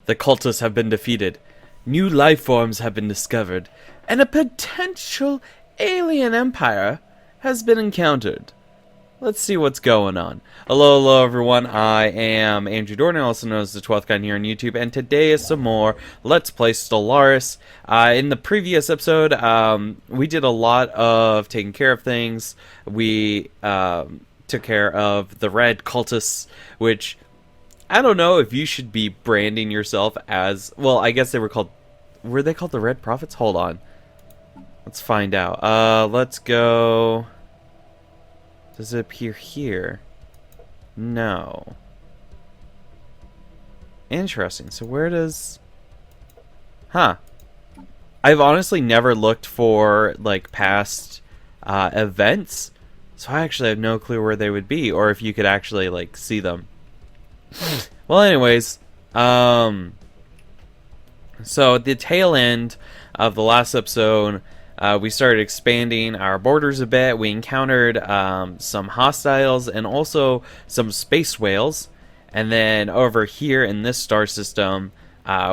The cultists have been defeated. New life forms have been discovered. And a potential alien empire has been encountered. Let's see what's going on. Hello everyone, I am Andrew Dornan, also known as the 12th Guy here on YouTube, and today is some more Let's Play Stellaris. In the previous episode, we did a lot of taking care of things. We took care of the red cultists, which, I don't know if you should be branding yourself as, well, I guess they were called the Red Prophets? Hold on. Let's find out. Let's go... Does it appear here? No. Interesting. So where does... Huh. I've honestly never looked for, like, past events. So I actually have no clue where they would be. Or if you could actually, like, see them. Well, anyways. So at the tail end of the last episode... we started expanding our borders a bit. We encountered some hostiles and also some space whales. And then over here in this star system,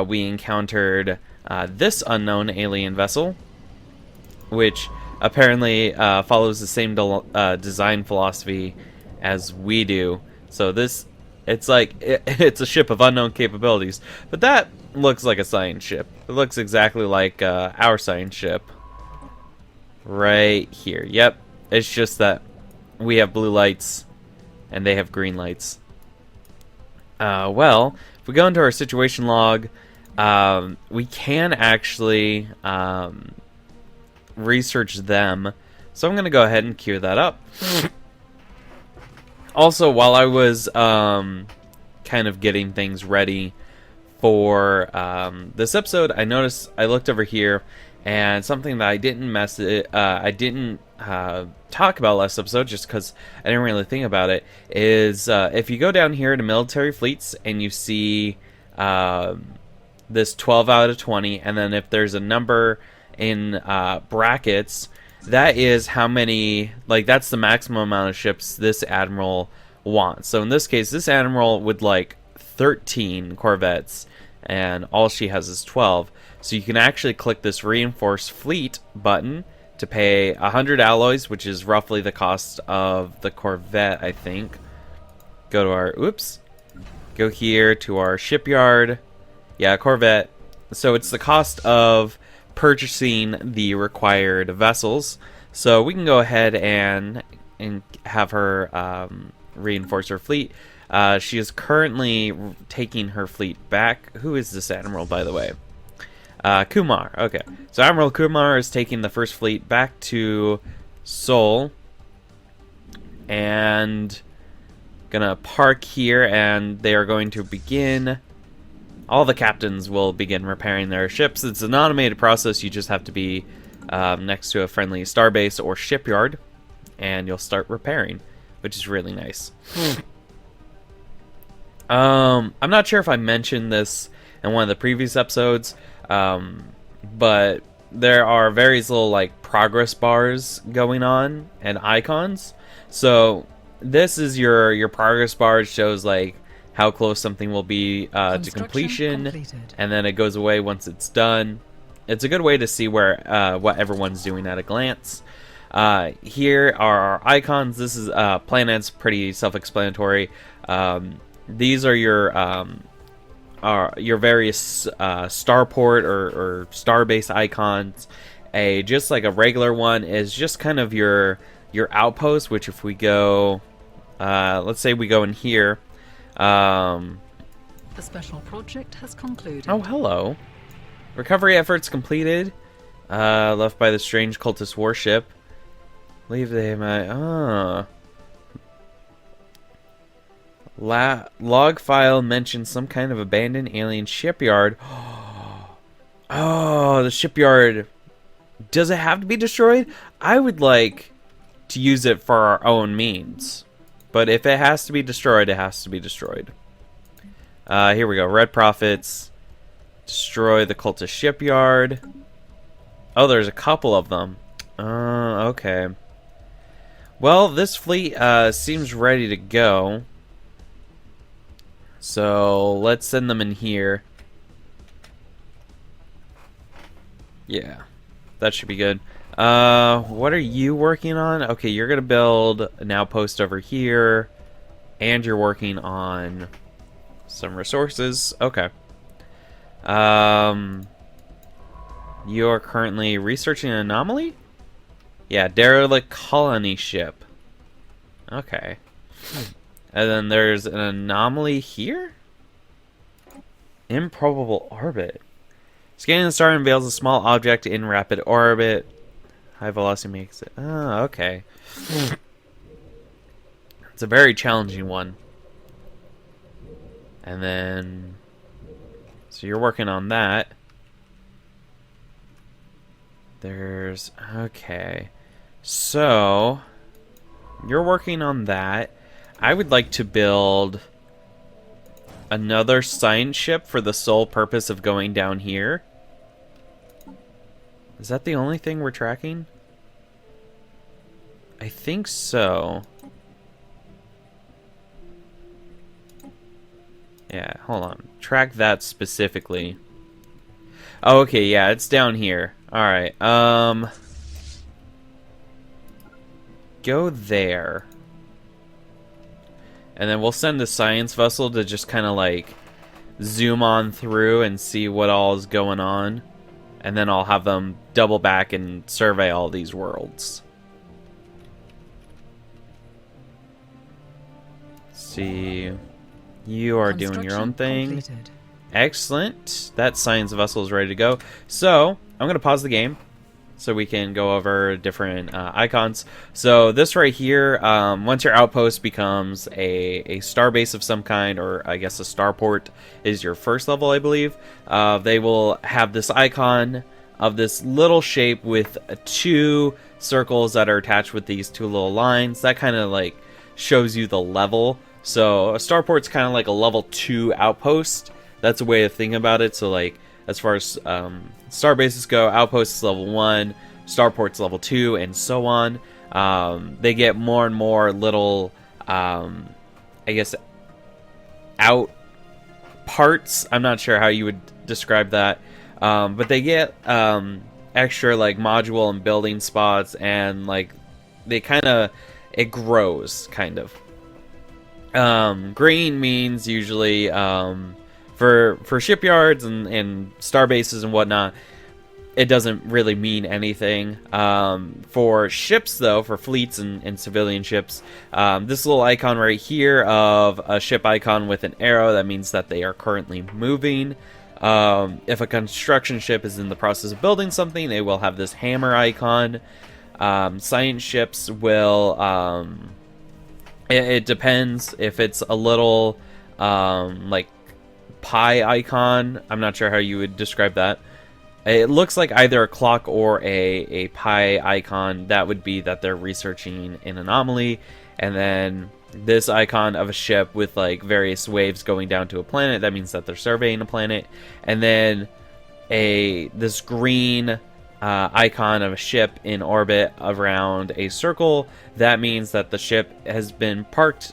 we encountered this unknown alien vessel, which apparently follows the same design philosophy as we do. So it's like, it's a ship of unknown capabilities. But that looks like a science ship. It looks exactly like our science ship. Right here. Yep. It's just that we have blue lights and they have green lights. Well, if we go into our situation log, we can actually research them. So I'm going to go ahead and queue that up. Also, while I was kind of getting things ready for this episode, I noticed I looked over here. And something that I didn't talk about last episode, just because I didn't really think about it, is if you go down here to military fleets and you see this 12 out of 20, and then if there's a number in brackets, that is how many, like, that's the maximum amount of ships this admiral wants. So in this case, this admiral would like 13 corvettes, and all she has is 12. So you can actually click this reinforce fleet button to pay 100 alloys, which is roughly the cost of the corvette, I think. Go to our, go here to our shipyard. Yeah, corvette. So it's the cost of purchasing the required vessels. So we can go ahead and have her reinforce her fleet. She is currently taking her fleet back. Who is this admiral, by the way? Kumar. Okay. So Admiral Kumar is taking the first fleet back to Seoul. And gonna park here, and they are going to begin... All the captains will begin repairing their ships. It's an automated process. You just have to be next to a friendly starbase or shipyard, and you'll start repairing, which is really nice. I'm not sure if I mentioned this in one of the previous episodes, but there are various little, like, progress bars going on and icons. So this is your progress bar. It shows, like, how close something will be to completion, completed. And then it goes away once it's done. It's a good way to see where what everyone's doing at a glance. Here are our icons. This is planets, pretty self-explanatory. These are your various starport or starbase icons. Just like a regular one is just kind of your outpost, which if we go, let's say we go in here. The special project has concluded. Oh, hello. Recovery efforts completed. Left by the strange cultist warship. Leave the log file mentions some kind of abandoned alien shipyard. Oh, the shipyard. Does it have to be destroyed? I would like to use it for our own means. But if it has to be destroyed, it has to be destroyed. Here we go. Red Prophets. Destroy the cultist shipyard. Oh, there's a couple of them. Okay. Well, this fleet seems ready to go. So let's send them in here. Yeah, that should be good. What are you working on? Okay, you're gonna build an outpost over here, and you're working on some resources. Okay. You are currently researching an anomaly? Yeah, derelict colony ship. Okay. And then there's an anomaly here? Improbable orbit. Scanning the star unveils a small object in rapid orbit. High velocity makes it... Oh, okay. It's a very challenging one. And then... So you're working on that. There's... Okay. So... You're working on that. I would like to build... another science ship for the sole purpose of going down here. Is that the only thing we're tracking? I think so. Yeah, hold on. Track that specifically. Oh, okay, yeah, it's down here. Alright, go there. And then we'll send a science vessel to just kind of like zoom on through and see what all is going on. And then I'll have them double back and survey all these worlds. See, you are doing your own thing. Completed. Excellent. That science vessel is ready to go. So I'm going to pause the game so we can go over different icons. So this right here, once your outpost becomes a star base of some kind, or I guess a starport is your first level, I believe, they will have this icon of this little shape with two circles that are attached with these two little lines. That kind of like shows you the level. So a starport's kind of like a level 2 outpost. That's a way of thinking about it. So like as far as star bases go, outposts level 1, starports level 2, and so on. They get more and more little, I guess, out parts. I'm not sure how you would describe that, but they get extra like module and building spots, and like they it grows kind of. Green means usually for shipyards and star bases and whatnot, it doesn't really mean anything. For ships, though, for fleets and civilian ships, this little icon right here of a ship icon with an arrow, that means that they are currently moving. If a construction ship is in the process of building something, they will have this hammer icon. Science ships will... It depends if it's a little like pie icon. I'm not sure how you would describe that. It looks like either a clock or a pie icon. That would be that they're researching an anomaly. And then this icon of a ship with like various waves going down to a planet, that means that they're surveying a planet. And then this green icon of a ship in orbit around a circle, that means that the ship has been parked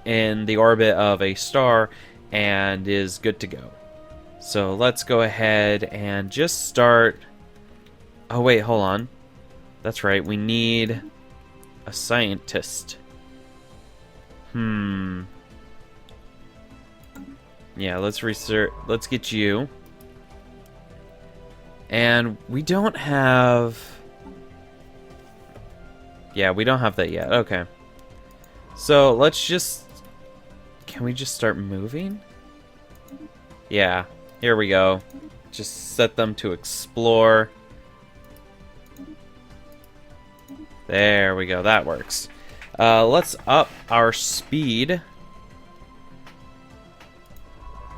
in the orbit of a star and is good to go. So let's go ahead and just start... Oh wait, hold on. That's right, we need a scientist. Yeah, let's research. Let's get you. And we don't have... Yeah, we don't have that yet. Okay. So let's just... Can we just start moving? Yeah, here we go. Just set them to explore. There we go, that works. Let's up our speed.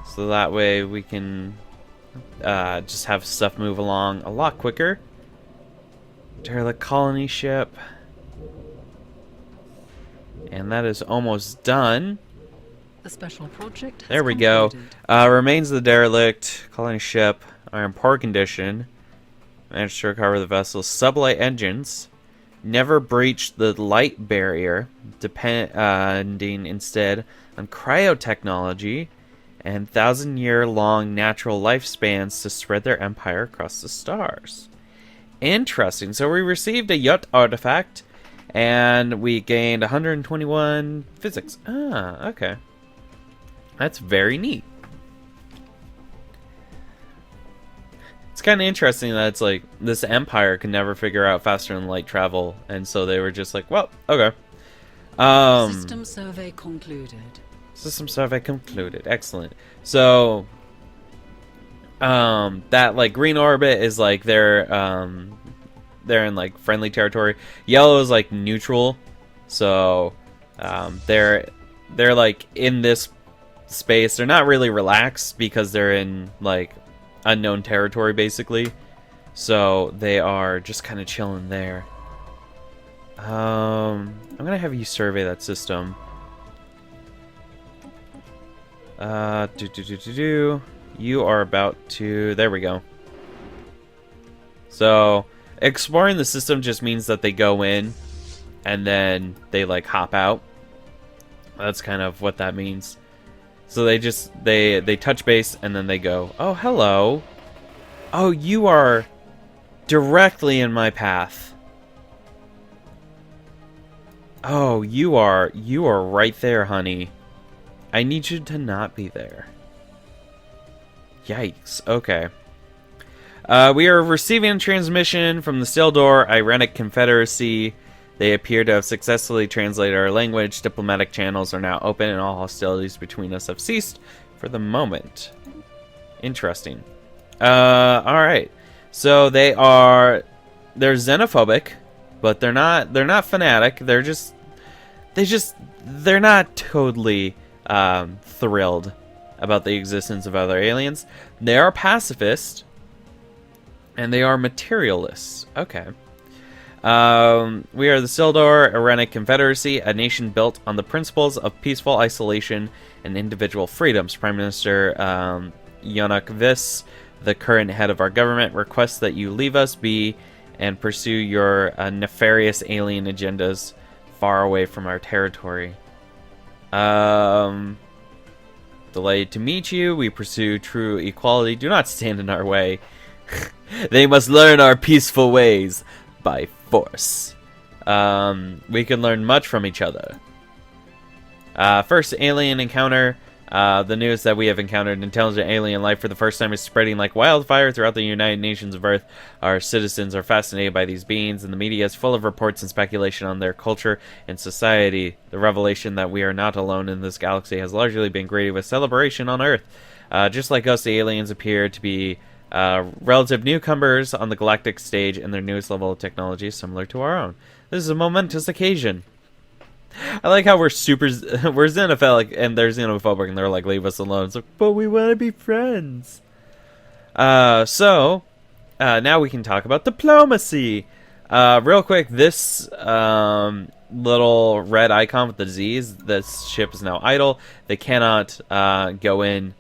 So that way we can just have stuff move along a lot quicker. Derelict colony ship. And that is almost done. The special project has There we go. concluded. Remains of the derelict colony ship are in poor condition. Managed to recover the vessel's sublight engines. Never breached the light barrier, depending instead on cryotechnology and 1,000-year-long natural lifespans to spread their empire across the stars. Interesting. So we received a yacht artifact, and we gained 121 physics. Ah, okay. That's very neat. It's kind of interesting that it's like this empire could never figure out faster than light travel, and so they were just like, well, okay. System survey concluded. System survey concluded. Excellent. So, that like green orbit is like they're in like friendly territory. Yellow is like neutral. So, they're like in this space. They're not really relaxed because they're in like unknown territory basically. So they are just kind of chilling there. I'm gonna have you survey that system. You are about to... There we go. So, exploring the system just means that they go in, and then they, like, hop out. That's kind of what that means. So they just... They touch base, and then they go, oh, hello. Oh, you are directly in my path. Oh, you are right there, honey. I need you to not be there. Yikes. Okay. We are receiving a transmission from the Stellaris Irenic Confederacy. They appear to have successfully translated our language. Diplomatic channels are now open and all hostilities between us have ceased for the moment. Interesting. Alright. So they're xenophobic, but they're not fanatic. They're not totally thrilled about the existence of other aliens. They are pacifist, and they are materialists. Okay. We are the Sildor Irenic Confederacy, a nation built on the principles of peaceful isolation and individual freedoms. Prime Minister Yonak Vis, the current head of our government, requests that you leave us be and pursue your nefarious alien agendas far away from our territory. Delighted to meet you. We pursue true equality. Do not stand in our way. They must learn our peaceful ways by force. We can learn much from each other. First alien encounter. The news that we have encountered intelligent alien life for the first time is spreading like wildfire throughout the United Nations of Earth. Our citizens are fascinated by these beings, and the media is full of reports and speculation on their culture and society. The revelation that we are not alone in this galaxy has largely been greeted with celebration on Earth. Just like us, the aliens appear to be relative newcomers on the galactic stage, and their newest level of technology is similar to our own. This is a momentous occasion. I like how we're xenophilic and they're xenophobic and they're like, leave us alone. It's like, but we want to be friends. So now we can talk about diplomacy. Real quick, this little red icon with the Z's, this ship is now idle. They cannot go in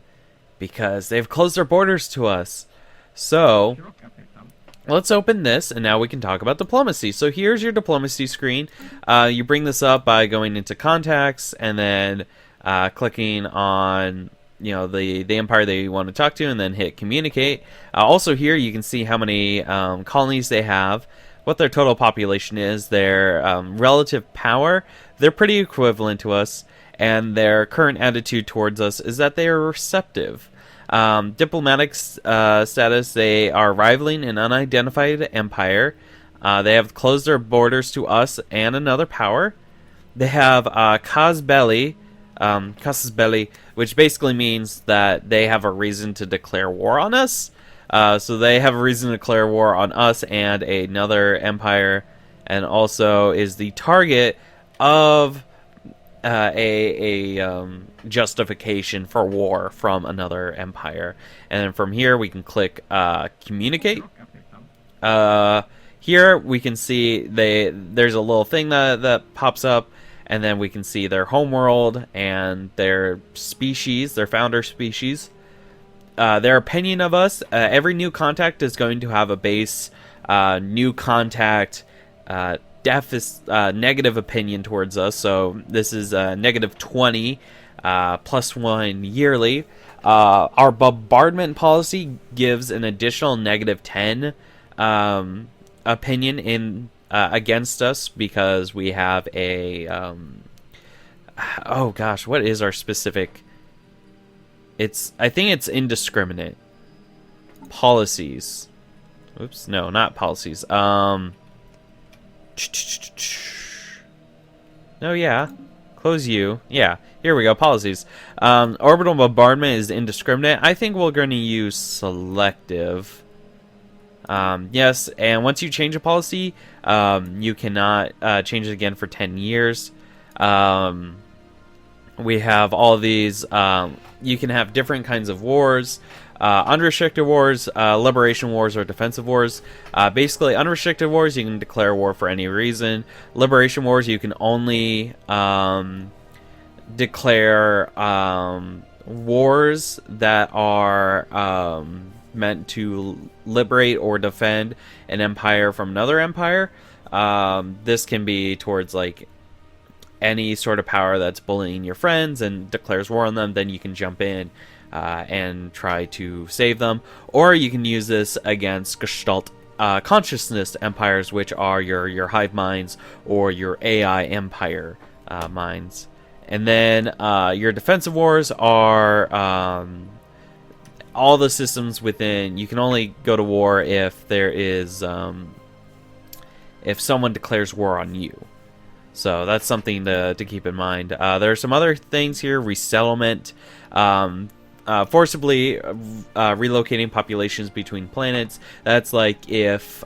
because they've closed their borders to us. So let's open this, and now we can talk about diplomacy. So here's your diplomacy screen. You bring this up by going into contacts and then clicking on the empire that you want to talk to, and then hit communicate. Also here you can see how many colonies they have, what their total population is, their relative power. They're pretty equivalent to us, and their current attitude towards us is that they are receptive. Diplomatic status, they are rivaling an unidentified empire. They have closed their borders to us and another power. They have casus belli, which basically means that they have a reason to declare war on us. So they have a reason to declare war on us and another empire, and also is the target of a justification for war from another empire. And then from here we can click communicate. Here we can see there's a little thing that pops up, and then we can see their homeworld and their species, their founder species, their opinion of us. Every new contact is going to have a base new contact negative opinion towards us. So this is negative 20 plus 1 yearly. Our bombardment policy gives an additional negative 10 opinion in against us because we have a oh gosh, what is our specific? I think it's indiscriminate policies. Oops, no, not policies. No, yeah. Close you. Yeah, here we go. Policies. Orbital bombardment is indiscriminate. I think we're going to use selective. Yes, and once you change a policy, you cannot change it again for 10 years. We have all of these. You can have different kinds of wars. Unrestricted wars, liberation wars, or defensive wars. Basically, unrestricted wars, you can declare war for any reason. Liberation wars, you can only declare wars that are meant to liberate or defend an empire from another empire. This can be towards like any sort of power that's bullying your friends and declares war on them. Then you can jump in and try to save them, or you can use this against Gestalt consciousness empires, which are your hive minds or your AI empire minds. And then your defensive wars are all the systems within. You can only go to war if there is if someone declares war on you. So that's something to keep in mind. There are some other things here. Resettlement. Forcibly relocating populations between planets. That's like if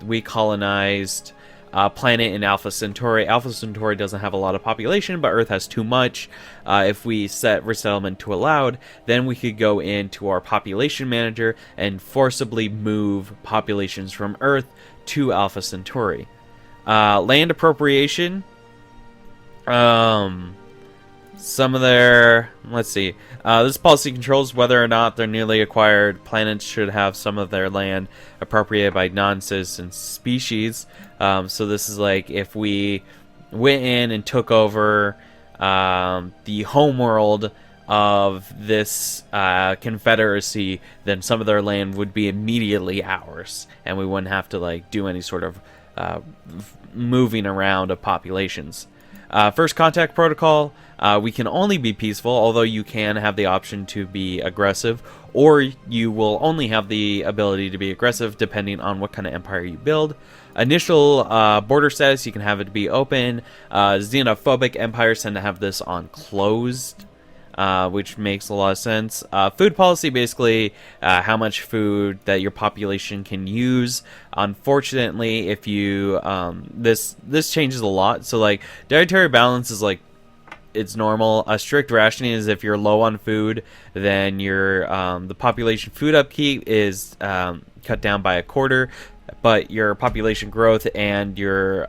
we colonized a planet in Alpha Centauri. Alpha Centauri doesn't have a lot of population, but Earth has too much. If we set resettlement to allowed, then we could go into our population manager and forcibly move populations from Earth to Alpha Centauri. Land appropriation. Some of their, let's see, this policy controls whether or not their newly acquired planets should have some of their land appropriated by non-citizen species. So this is like if we went in and took over the homeworld of this confederacy, then some of their land would be immediately ours, and we wouldn't have to like do any sort of moving around of populations. First contact protocol, we can only be peaceful, although you can have the option to be aggressive, or you will only have the ability to be aggressive depending on what kind of empire you build. Initial border status, you can have it be open. Xenophobic empires tend to have this on closed, which makes a lot of sense. Food policy, basically how much food that your population can use. Unfortunately, if you this changes a lot. So like dietary balance is like it's normal. A strict rationing is if you're low on food, then your the population food upkeep is cut down by a quarter. But your population growth and your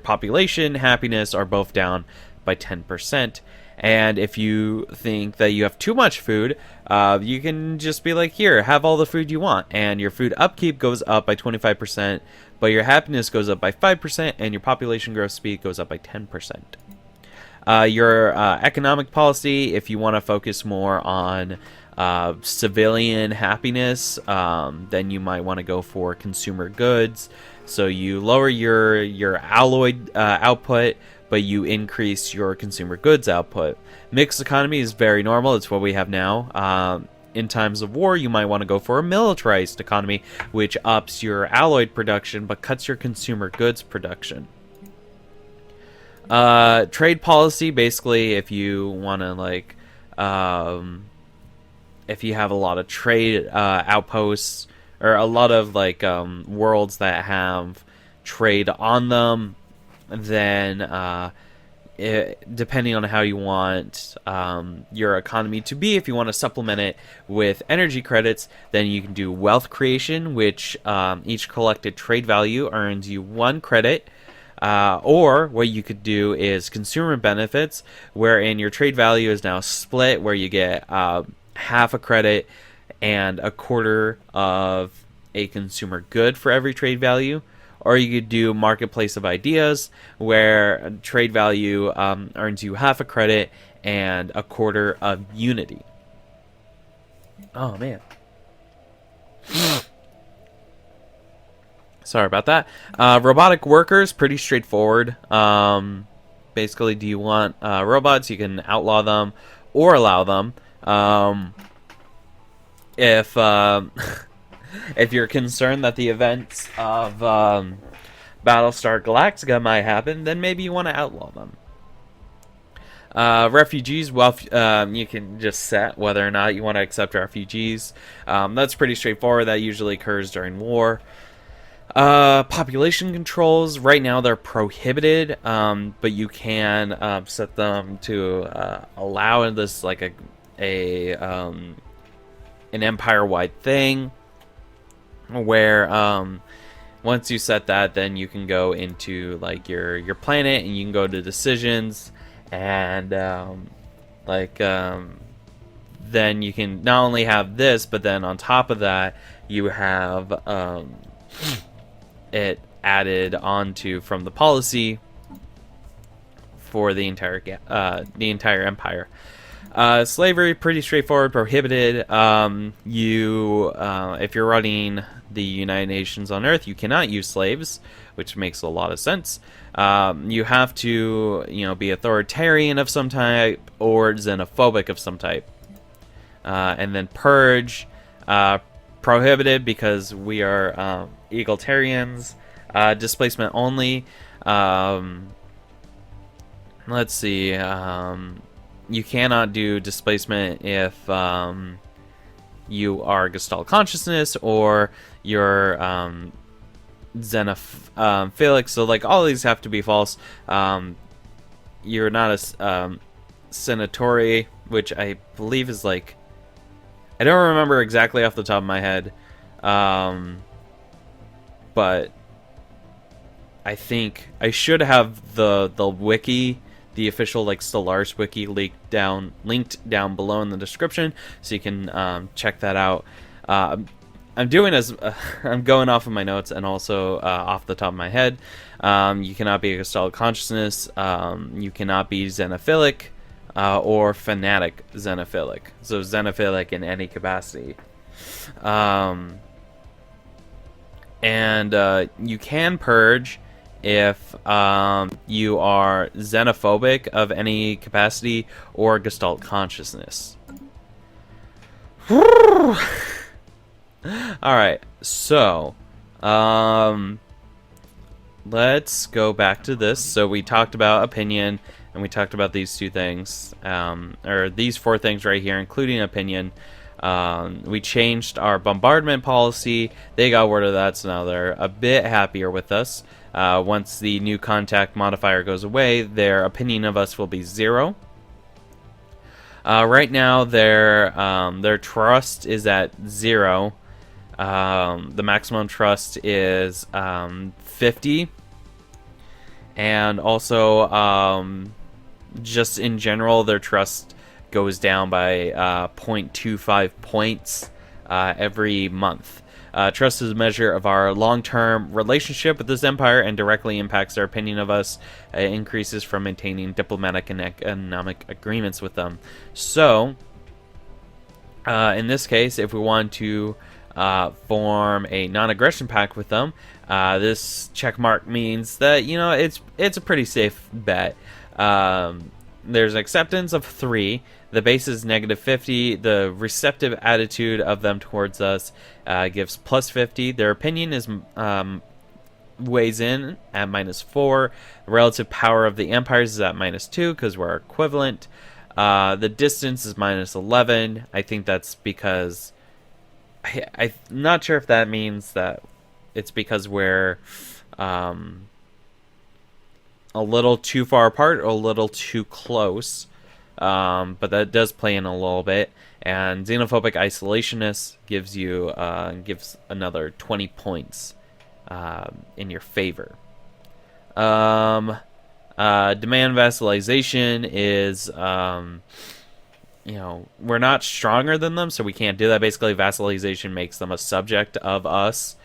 population happiness are both down by 10%. And if you think that you have too much food, you can just be like, here, have all the food you want. And your food upkeep goes up by 25%, but your happiness goes up by 5%, and your population growth speed goes up by 10%. Your economic policy, if you want to focus more on civilian happiness, then you might want to go for consumer goods. So you lower your alloyed output, but you increase your consumer goods output. Mixed economy is very normal. It's what we have now. In times of war, you might want to go for a militarized economy, which ups your alloyed production but cuts your consumer goods production. Trade policy, basically, if you want to like, if you have a lot of trade outposts or a lot of like worlds that have trade on them, then depending on how you want your economy to be, if you want to supplement it with energy credits, then you can do wealth creation, which each collected trade value earns you 1 credit. Or what you could do is consumer benefits, wherein your trade value is now split, where you get half a credit and a quarter of a consumer good for every trade value. Or you could do marketplace of ideas, where trade value earns you half a credit and a quarter of unity. Oh man. Sorry about that. Robotic workers, pretty straightforward. Basically, do you want robots? You can outlaw them or allow them. If if you're concerned that the events of Battlestar Galactica might happen, then maybe you want to outlaw them. Refugees, well, you can just set whether or not you want to accept refugees. That's pretty straightforward. That usually occurs during war. Population controls, right now they're prohibited, but you can set them to allow this like an empire-wide thing, where once you set that, then you can go into like your planet and you can go to decisions, and then you can not only have this, but then on top of that you have it added onto from the policy for the entire empire. Slavery, pretty straightforward, prohibited. If you're running the United Nations on Earth, you cannot use slaves, which makes a lot of sense. You have to, be authoritarian of some type or xenophobic of some type. And then purge, prohibited because we are egalitarians. Displacement only. Let's see. You cannot do displacement if you are Gestalt consciousness or you're xenophilic. So like all these have to be false. You're not a senatori, which I believe is like, I don't remember exactly off the top of my head, but I think I should have the wiki, the official like Stellaris wiki, linked down below in the description, so you can check that out. I'm doing I'm going off of my notes and also off the top of my head. You cannot be a Gestalt consciousness. You cannot be xenophilic or fanatic xenophilic. So xenophilic in any capacity. And you can purge if you are xenophobic of any capacity or Gestalt consciousness. Alright, so let's go back to this. So we talked about opinion, and we talked about these two things, or these four things right here, including opinion. We changed our bombardment policy. They got word of that, so now they're a bit happier with us. Once the new contact modifier goes away, their opinion of us will be 0. Right now, their trust is at 0. The maximum trust is 50. And also, just in general, their trust goes down by 0.25 points every month. Trust is a measure of our long-term relationship with this empire and directly impacts their opinion of us. It increases from maintaining diplomatic and economic agreements with them. So, in this case, if we want to form a non-aggression pact with them, this checkmark means that it's a pretty safe bet. There's acceptance of 3. The base is -50. The receptive attitude of them towards us gives +50. Their opinion is weighs in at -4. The relative power of the empires is at -2 because we're equivalent. The distance is -11. I think that's because I'm not sure if that means that it's because we're a little too far apart or a little too close. But that does play in a little bit. And xenophobic isolationist gives you gives another 20 points in your favor. Demand vassalization is we're not stronger than them, so we can't do that. Basically, vassalization makes them a subject of us.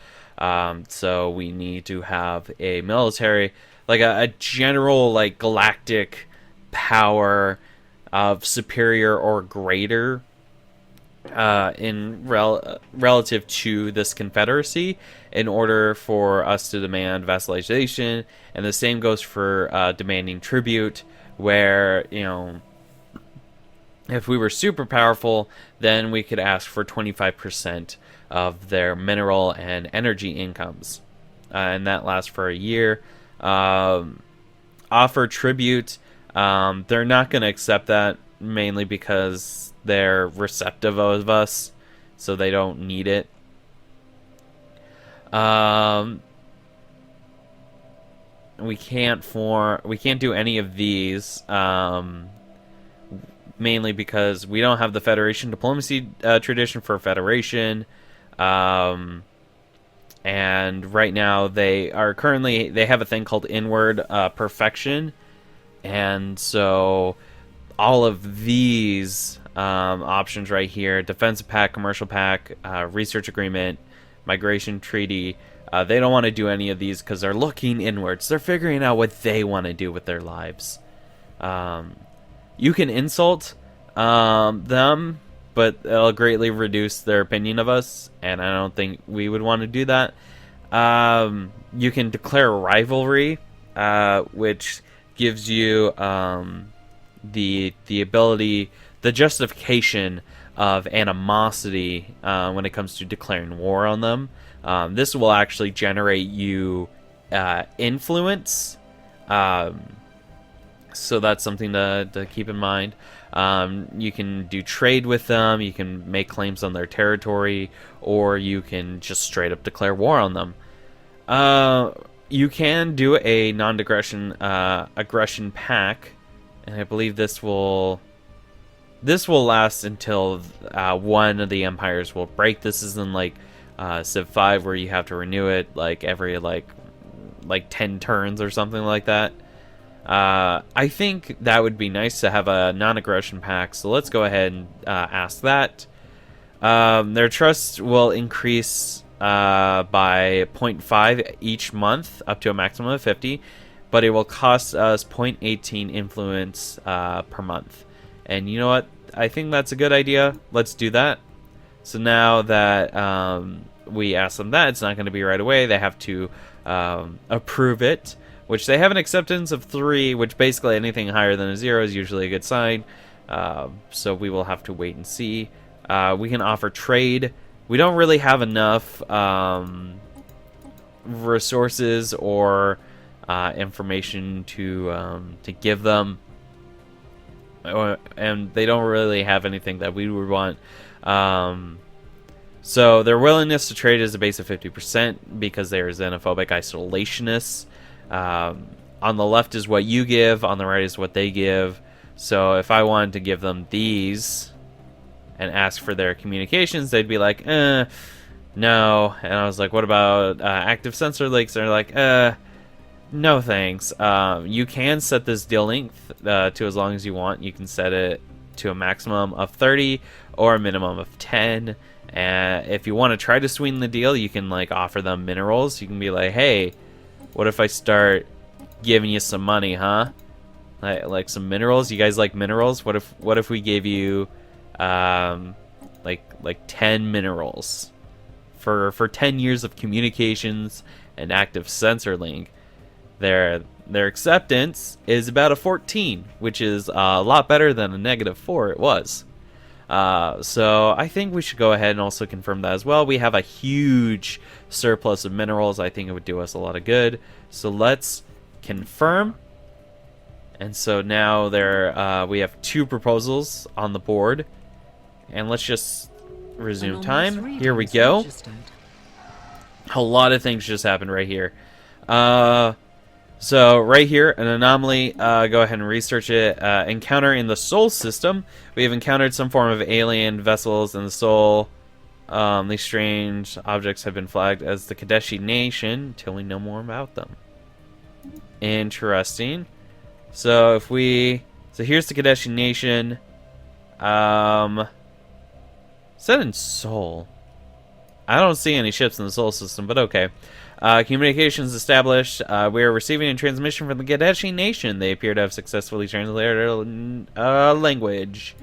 So we need to have a military, like a general, like galactic power of superior or greater relative to this confederacy in order for us to demand vassalization, and the same goes for demanding tribute, where, you know, if we were super powerful, then we could ask for 25% of their mineral and energy incomes, and that lasts for a year. Offer tribute, they're not going to accept that, mainly because they're receptive of us, so they don't need it. We can't do any of these, mainly because we don't have the Federation diplomacy tradition for Federation. And right now they have a thing called inward perfection, and so all of these options right here: defensive pact, commercial pact, research agreement, migration treaty. They don't want to do any of these because they're looking inwards. They're figuring out what they want to do with their lives. You can insult them, but it'll greatly reduce their opinion of us, and I don't think we would want to do that. You can declare rivalry, which gives you the ability, the justification of animosity when it comes to declaring war on them. This will actually generate you influence, so that's something to keep in mind. You can do trade with them, you can make claims on their territory, or you can just straight up declare war on them. You can do a non-aggression aggression pact, and I believe this will last until one of the empires will break. This isn't like Civ 5 where you have to renew it like every like 10 turns or something like that. I think that would be nice to have a non-aggression pact, so let's go ahead and ask that. Their trust will increase by 0.5 each month, up to a maximum of 50, but it will cost us 0.18 influence per month. And you know what? I think that's a good idea. Let's do that. So now that we ask them that, it's not going to be right away. They have to approve it, which they have an acceptance of 3, which basically anything higher than a 0 is usually a good sign. So we will have to wait and see. We can offer trade. We don't really have enough resources or information to give them, and they don't really have anything that we would want. So their willingness to trade is a base of 50% because they are xenophobic isolationists. On the left is what you give, on the right is what they give. So if I wanted to give them these and ask for their communications, they'd be like, no. And I was like, what about active sensor links? And they're like, no thanks. You can set this deal length to as long as you want. You can set it to a maximum of 30 or a minimum of 10. And if you want to try to sweeten the deal, you can like offer them minerals. You can be like, hey, what if I start giving you some money, huh? Like some minerals? You guys like minerals? What if we gave you like 10 minerals for 10 years of communications and active sensor link? Their acceptance is about a 14, which is a lot better than a -4 it was. So I think we should go ahead and also confirm that as well. We have a huge surplus of minerals. I think it would do us a lot of good. So let's confirm. And so now we have 2 proposals on the board. And let's just resume time. Here we go. A lot of things just happened right here. So right here, an anomaly, go ahead and research it. Encounter in the Sol system. We have encountered some form of alien vessels in the Sol. These strange objects have been flagged as the Kadeshi Nation until we know more about them. Interesting. So here's the Kadeshi Nation. Set in Sol. I don't see any ships in the Sol system, but okay. Communications established. We are receiving a transmission from the Kadeshi Nation. They appear to have successfully translated our language.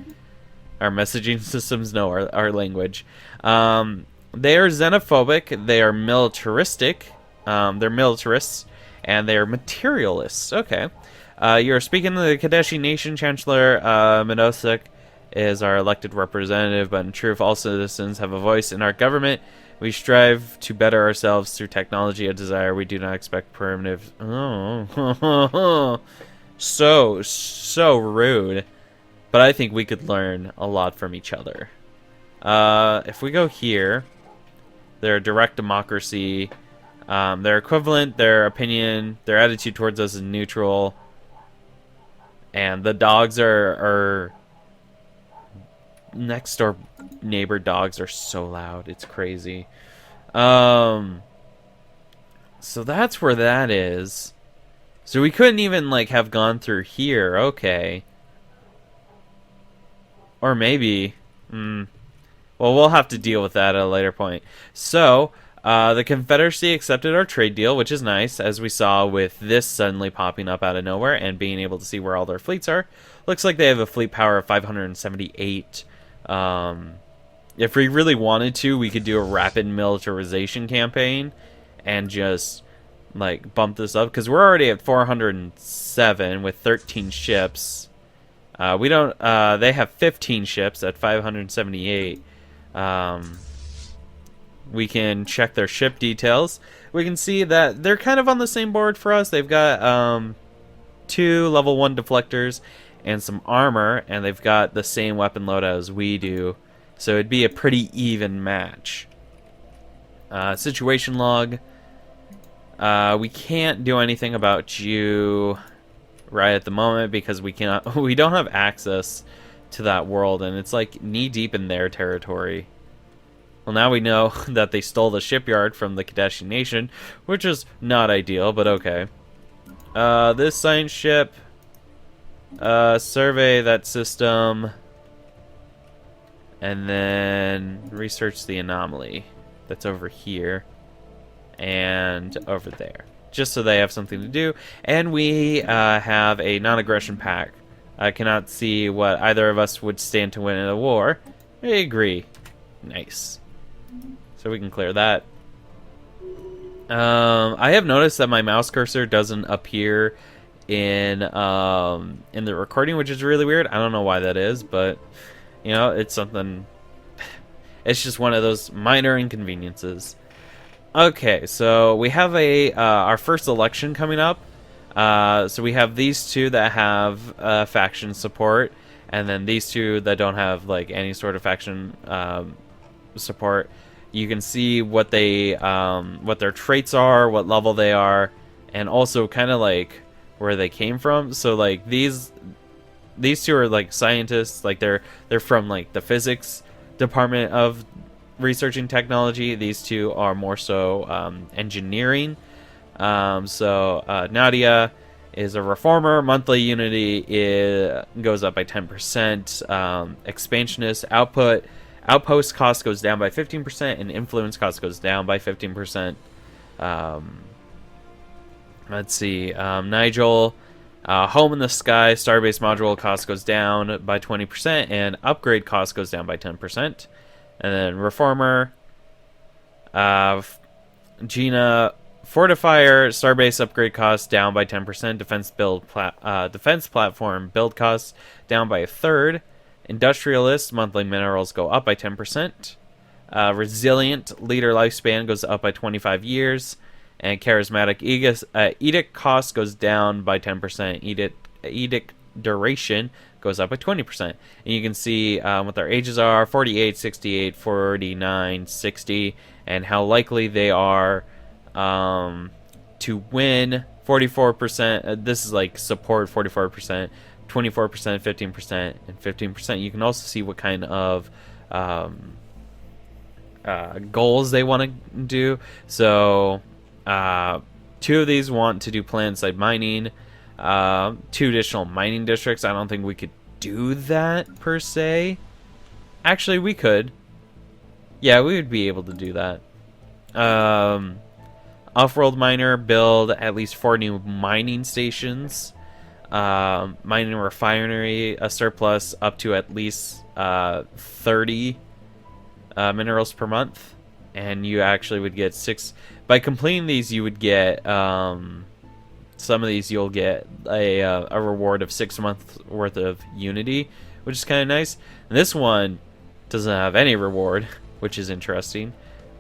Our messaging systems know our language. They are xenophobic. They are militaristic. They're militarists. And they are materialists. Okay. You're speaking to the Kadeshi Nation. Chancellor Minosik is our elected representative, but in truth, all citizens have a voice in our government. We strive to better ourselves through technology and desire. We do not expect primitive... Oh. So rude. But I think we could learn a lot from each other. If we go here, their direct democracy, their equivalent, their opinion, their attitude towards us is neutral. And the dogs are next door neighbor dogs are so loud. It's crazy. So that's where that is. So we couldn't even like have gone through here. Okay. Or maybe. Well, we'll have to deal with that at a later point. So, the Confederacy accepted our trade deal, which is nice, as we saw with this suddenly popping up out of nowhere and being able to see where all their fleets are. Looks like they have a fleet power of 578. If we really wanted to, we could do a rapid militarization campaign and just like bump this up, because we're already at 407 with 13 ships. We don't. They have 15 ships at 578. We can check their ship details. We can see that they're kind of on the same board for us. They've got 2 level 1 deflectors and some armor, and they've got the same weapon load as we do. So it'd be a pretty even match. Situation log. We can't do anything about you right at the moment because we don't have access to that world, and it's like knee deep in their territory. Well, now we know that they stole the shipyard from the Kadeshi Nation, which is not ideal, but okay. This science ship, survey that system, and then research the anomaly that's over here and over there, just so they have something to do. And we have a non-aggression pact. I cannot see what either of us would stand to win in a war. I agree. Nice. So we can clear that. I have noticed that my mouse cursor doesn't appear in the recording, which is really weird. I don't know why that is, but you know, it's something. It's just one of those minor inconveniences. Okay, so we have our first election coming up. So we have these 2 that have faction support, and then these 2 that don't have like any sort of faction support. You can see what their traits are, what level they are, and also kind of like where they came from. So like these 2 are like scientists, like they're from like the physics department of researching technology. These 2 are more so engineering. So Nadia is a reformer. Monthly unity goes up by 10%. Expansionist outpost cost goes down by 15%, and influence cost goes down by 15%. Let's see. Nigel, home in the sky, starbase module cost goes down by 20%, and upgrade cost goes down by 10%. And then reformer, Gina, fortifier, starbase upgrade cost down by 10%. Defense platform build costs down by 1/3. Industrialist, monthly minerals go up by 10%. Resilient, leader lifespan goes up by 25 years. And charismatic edict cost goes down by 10%. Edict duration goes up by 20%. And you can see what their ages are: 48, 68, 49, 60, and how likely they are to win. 44%. This is like support, 44%. 24%, 15%, and 15%. You can also see what kind of goals they want to do. So 2 of these want to do planet-side mining. 2 additional mining districts. I don't think we could do that per se. Actually, we could. Yeah, we would be able to do that. Off-world miner, build at least 4 new mining stations. mining refinery a surplus up to at least 30 minerals per month, and you actually would get 6 by completing these. You would get some of these you'll get a reward of 6 months worth of unity, which is kind of nice. And this one doesn't have any reward, which is interesting.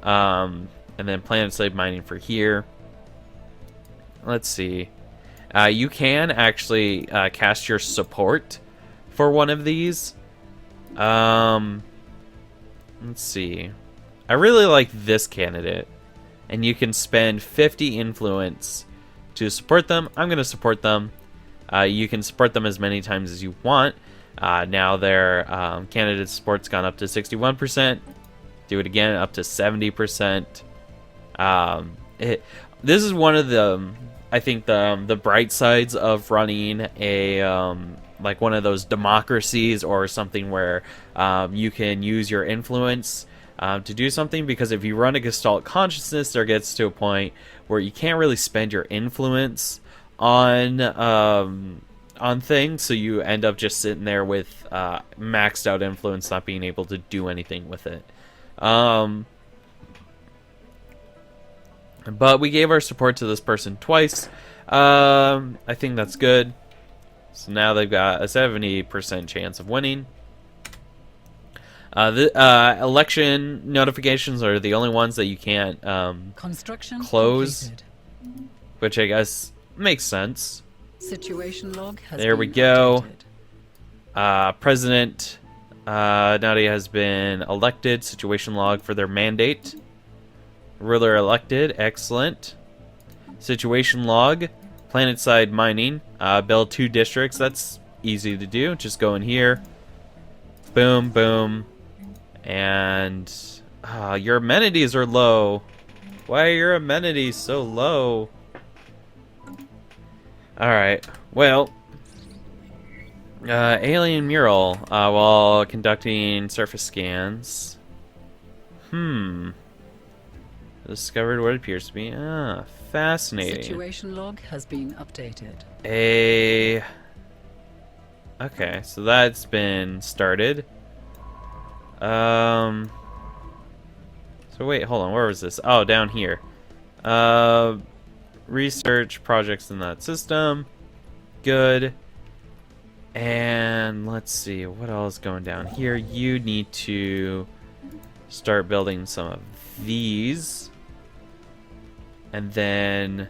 And then planet slave mining for here. Let's see. You can actually cast your support for one of these. Let's see. I really like this candidate. And you can spend 50 influence to support them. I'm going to support them. You can support them as many times as you want. Now their candidate support's gone up to 61%. Do it again, up to 70%. This is one of the, I think, the bright sides of running a like one of those democracies or something where you can use your influence to do something. Because if you run a Gestalt consciousness, there gets to a point where you can't really spend your influence on things, so you end up just sitting there with maxed out influence, not being able to do anything with it. But we gave our support to this person twice. I think that's good. So now they've got a 70% chance of winning. The election notifications are the only ones that you can't close, completed. Which I guess makes sense. Situation log has there we go. President Nadia has been elected. Situation log for their mandate. Ruler elected. Excellent. Situation log. Planetside mining. Build 2 districts. That's easy to do. Just go in here. Boom, boom. And your amenities are low. Why are your amenities so low? Alright. Well, alien mural while conducting surface scans. Discovered what appears to be fascinating. Situation log has been updated. Okay, so that's been started. So wait, hold on, where was this? Oh, down here. Research projects in that system. Good. And let's see, what else is going down here? You need to start building some of these. And then,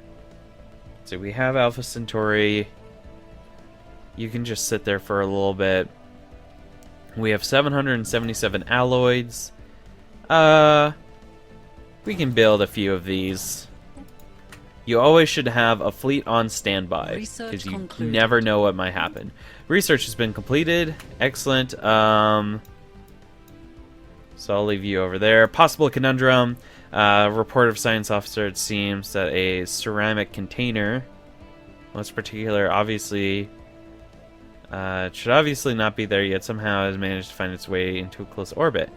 so we have Alpha Centauri. You can just sit there for a little bit. We have 777 alloys. We can build a few of these. You always should have a fleet on standby, because you never know what might happen. Research has been completed. Excellent. So I'll leave you over there. Possible conundrum. Report of science officer. It seems that a ceramic container, most particular, obviously, it should obviously not be there yet. Somehow has managed to find its way into a close orbit.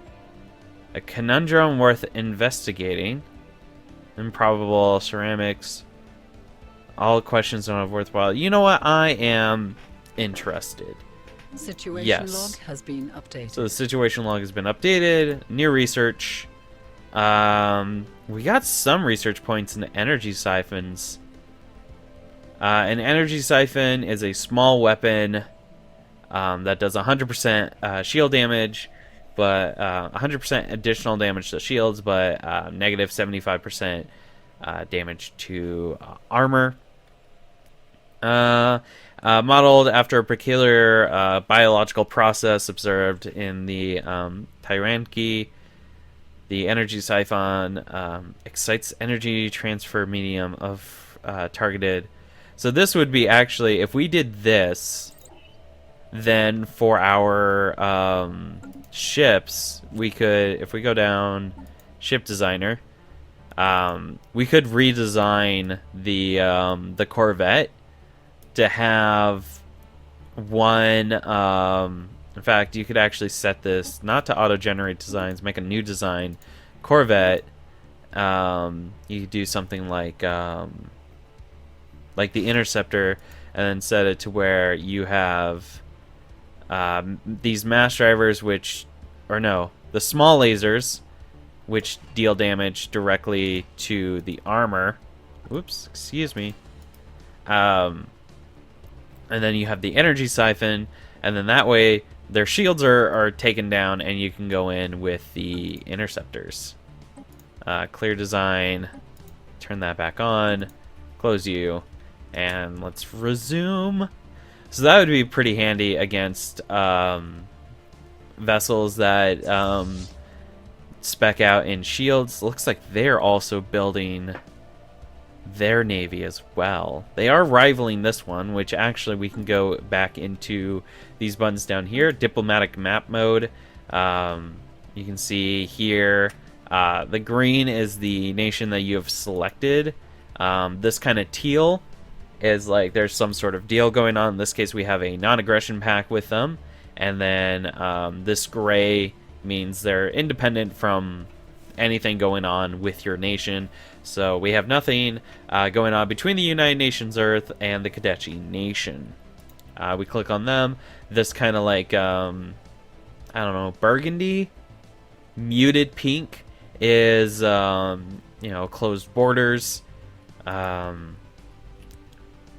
A conundrum worth investigating. Improbable ceramics. All questions don't have worthwhile. You know what? I am interested. Situation log has been updated. So the situation log has been updated. New research. We got some research points in the energy siphons. An energy siphon is a small weapon that does 100% shield damage, but 100% additional damage to shields, but negative 75% damage to armor. Modeled after a peculiar biological process observed in the Tyranki. The energy siphon excites energy transfer medium of targeted. So this would be actually, if we did this, then for our ships, we could, if we go down ship designer, we could redesign the Corvette to have one. In fact, you could actually set this not to auto-generate designs, make a new design Corvette. You could do something like the Interceptor, and then set it to where you have these mass drivers, the small lasers, which deal damage directly to the armor. Whoops, excuse me. And then you have the energy siphon, and then that way their shields are taken down, and you can go in with the interceptors. Clear design, turn that back on, close you, and let's resume. So that would be pretty handy against vessels that spec out in shields. Looks like they're also building their navy as well. They are rivaling this one, which actually we can go back into these buttons down here. Diplomatic map mode. You can see here the green is the nation that you have selected. This kind of teal is like there's some sort of deal going on. In this case, we have a non-aggression pact with them. And then this gray means they're independent from anything going on with your nation. So we have nothing going on between the United Nations Earth and the Kadechi Nation. We click on them. This kind of like, I don't know, burgundy, muted pink is, closed borders.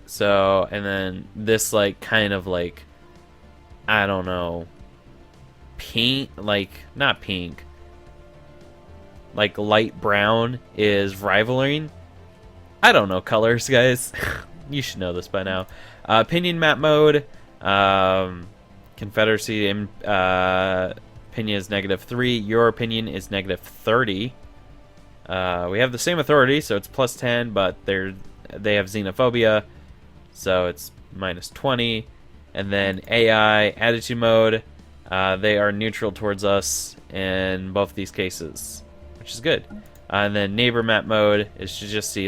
So, and then this like kind of like, I don't know, pink, like, not pink, like light brown is rivaling. I don't know colors, guys. You should know this by now. Opinion map mode. Confederacy opinion is -3. Your opinion is -30. We have the same authority, so it's +10, but they have xenophobia, so it's -20. And then AI attitude mode. They are neutral towards us in both these cases, which is good. And then neighbor map mode is to just see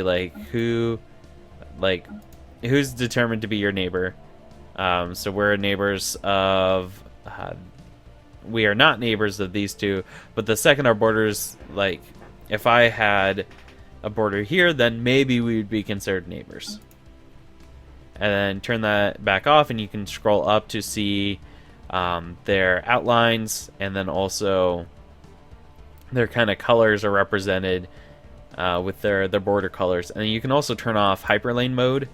who's determined to be your neighbor. So we're neighbors of. We are not neighbors of these two, but the second our borders, like, if I had a border here, then maybe we would be considered neighbors. And then turn that back off, and you can scroll up to see their outlines, and then also their kind of colors are represented with their border colors. And then you can also turn off hyperlane mode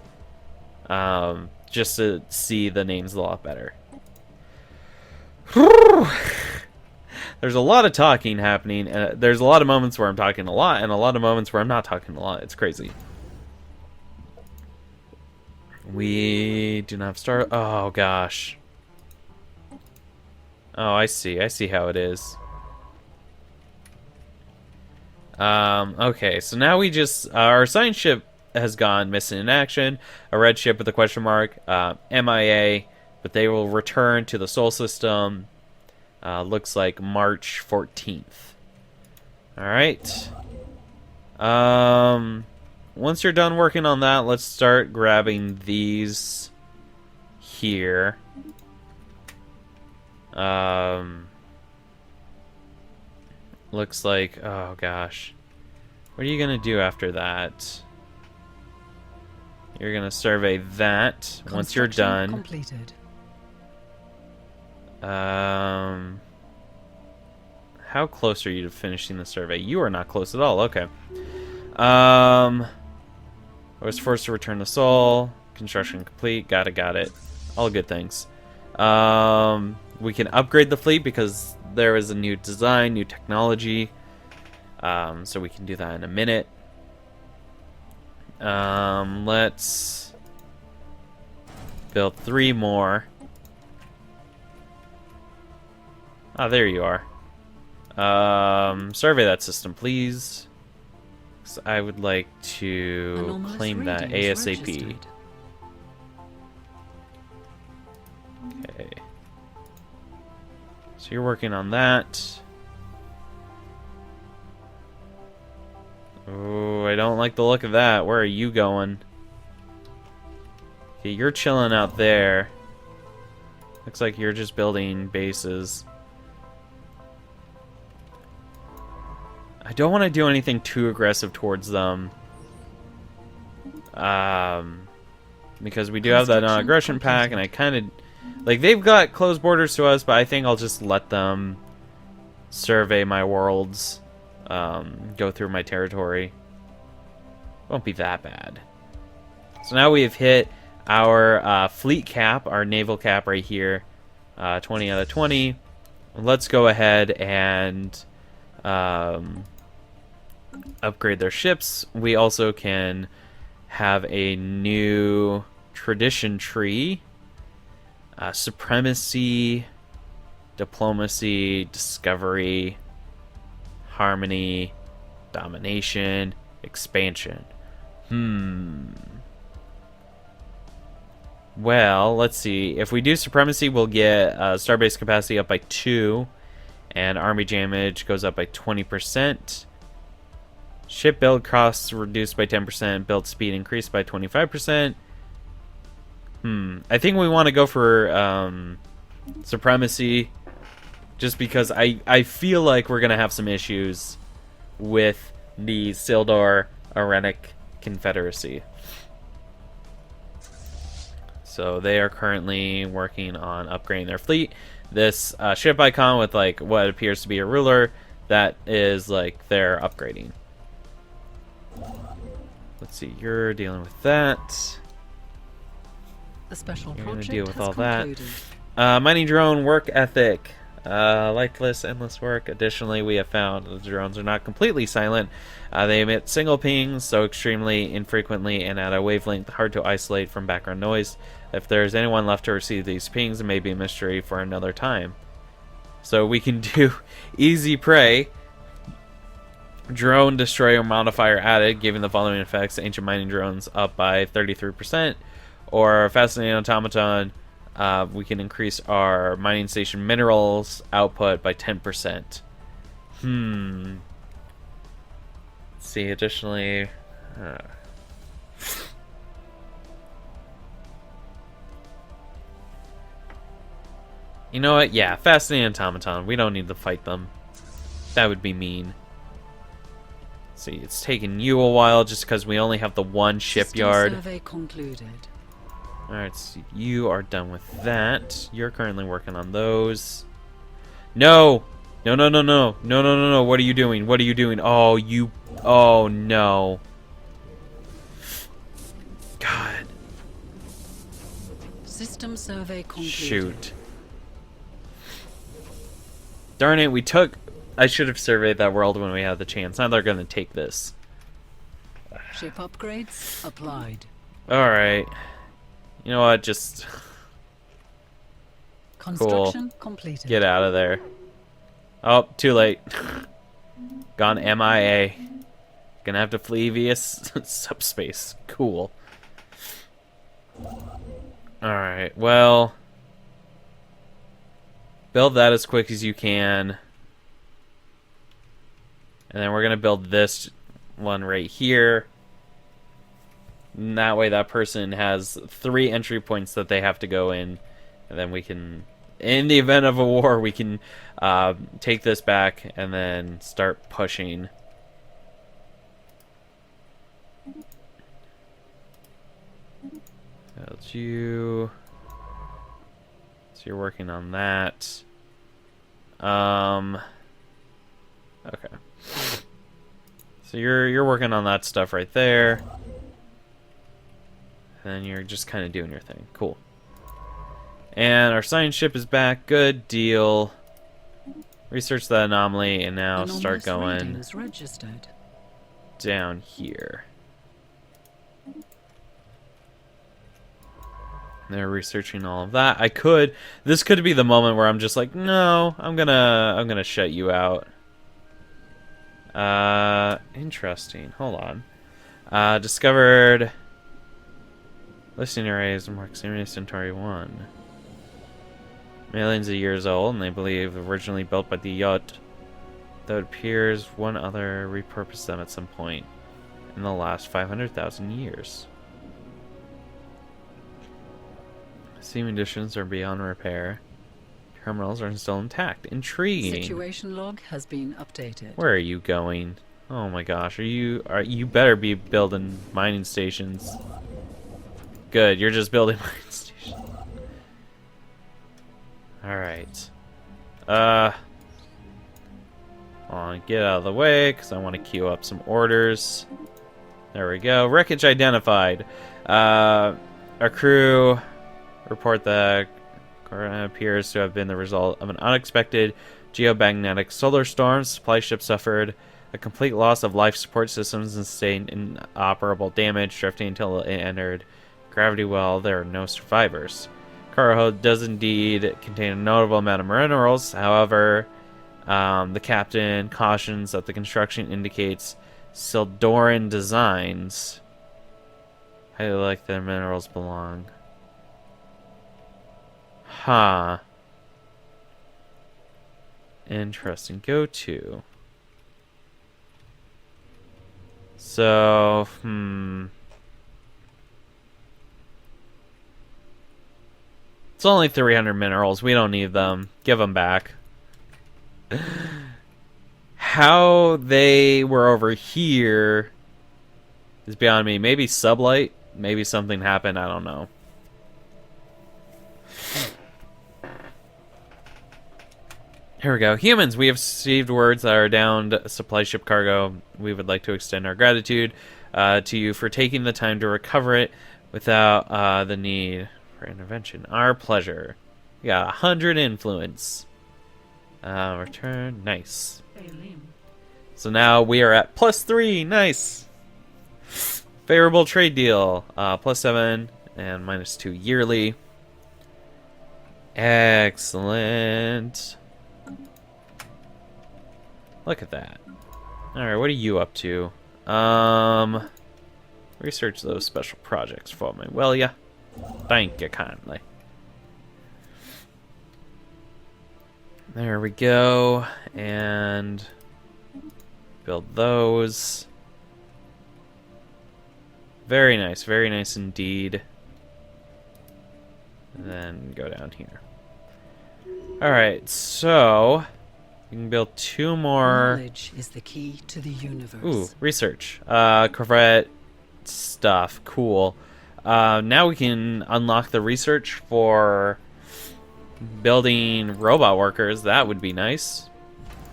just to see the names a lot better. There's a lot of talking happening, and there's a lot of moments where I'm talking a lot, and a lot of moments where I'm not talking a lot. It's crazy. We do not have star. Oh gosh. Oh, I see. I see how it is. Okay, so now we just our science ship has gone missing in action. A red ship with a question mark, MIA, but they will return to the Sol system. Looks like March 14th. All right. Once you're done working on that, let's start grabbing these here. Looks like, oh gosh. What are you going to do after that? You're going to survey that once you're done. Completed. How close are you to finishing the survey? You are not close at all. Okay. I was forced to return the Sol. Construction complete. Got it. All good things. We can upgrade the fleet because there is a new design, new technology. So we can do that in a minute. Let's build 3 more. Ah, there you are. Survey that system, please. So I would like to claim that ASAP. Registered. Okay. So you're working on that. Oh, I don't like the look of that. Where are you going? Okay, you're chilling out there. Looks like you're just building bases. I don't want to do anything too aggressive towards them. because we do have that non-aggression pact, and I kind of like they've got closed borders to us, but I think I'll just let them survey my worlds, go through my territory. Won't be that bad. So now we have hit our fleet cap, our naval cap right here, 20 out of 20. Let's go ahead and upgrade their ships. We also can have a new tradition tree, supremacy, diplomacy, discovery, harmony, domination, expansion. Well, let's see. If we do supremacy, we'll get starbase capacity up by 2, and army damage goes up by 20%. Ship build costs reduced by 10%. Build speed increased by 25%. I think we want to go for supremacy, just because I feel like we're going to have some issues with the Sildar-Arenic Confederacy. So they are currently working on upgrading their fleet. This ship icon with like what appears to be a ruler, that is like they're upgrading. Let's see, you're dealing with that. The special You're going to project deal with has all concluded. that. Mining drone work ethic. Lifeless, endless work. Additionally, we have found that the drones are not completely silent. They emit single pings, so extremely infrequently and at a wavelength hard to isolate from background noise. If there's anyone left to receive these pings, it may be a mystery for another time. So we can do easy prey. Drone destroyer modifier added, giving the following effects: ancient mining drones up by 33%, or fascinating automaton. We can increase our mining station minerals output by 10%. Let's see, additionally... You know what? Yeah, fascinating automaton. We don't need to fight them. That would be mean. See, it's taken you a while just because we only have the one shipyard. System survey concluded. Alright, so you are done with that. You're currently working on those. No! No, no, no, no. No, no, no, no. What are you doing? What are you doing? Oh, you... Oh, no. God. System survey concluded. Shoot. Darn it, we took... I should have surveyed that world when we had the chance. Now they're going to take this. Ship upgrades applied. Alright. You know what? Just... Construction completed. Get out of there. Oh, too late. Gone MIA. Gonna have to flee via subspace. Cool. Alright, well... Build that as quick as you can. And then we're going to build this one right here. And that way that person has 3 entry points that they have to go in. And then we can, in the event of a war, we can take this back and then start pushing. That's you. So you're working on that. Okay. So you're working on that stuff right there. And you're just kind of doing your thing. Cool. And our science ship is back. Good deal. Research the anomaly and now start going registered. down here. They're researching all of that. This could be the moment where I'm just like, no, I'm gonna shut you out. Interesting. Hold on. Discovered listening arrays in Proximity Centauri 1. Millions of years old, and they believe originally built by the yacht. Though it appears one other repurposed them at some point in the last 500,000 years. Seam additions are beyond repair. Terminals are still intact. Intriguing. Situation log has been updated. Where are you going? Oh my gosh, you better be building mining stations. Good, you're just building mine station. Alright. I'll get out of the way, because I want to queue up some orders. There we go. Wreckage identified. Our crew report that appears to have been the result of an unexpected geomagnetic solar storm. Supply ship suffered a complete loss of life support systems and sustained inoperable damage, drifting until it entered gravity well. There are no survivors. Cargo does indeed contain a notable amount of minerals. However, the captain cautions that the construction indicates Sildoran designs. Highly like the minerals belong. Huh. Interesting. Go to. So, It's only 300 minerals. We don't need them. Give them back. How they were over here is beyond me. Maybe sublight. Maybe something happened. I don't know. Here we go. Humans, we have received words that our downed supply ship cargo. We would like to extend our gratitude to you for taking the time to recover it without the need for intervention. Our pleasure. We got 100 influence. Return. Nice. So now we are at +3. Nice. Favorable trade deal. +7 and -2 yearly. Excellent. Look at that. Alright, what are you up to? Research those special projects for me, will ya? Thank you kindly. There we go. And build those. Very nice indeed. And then go down here. Alright, so you can build 2 more. Knowledge is the key to the universe. Ooh, research. Corvette stuff. Cool. Now we can unlock the research for building robot workers. That would be nice.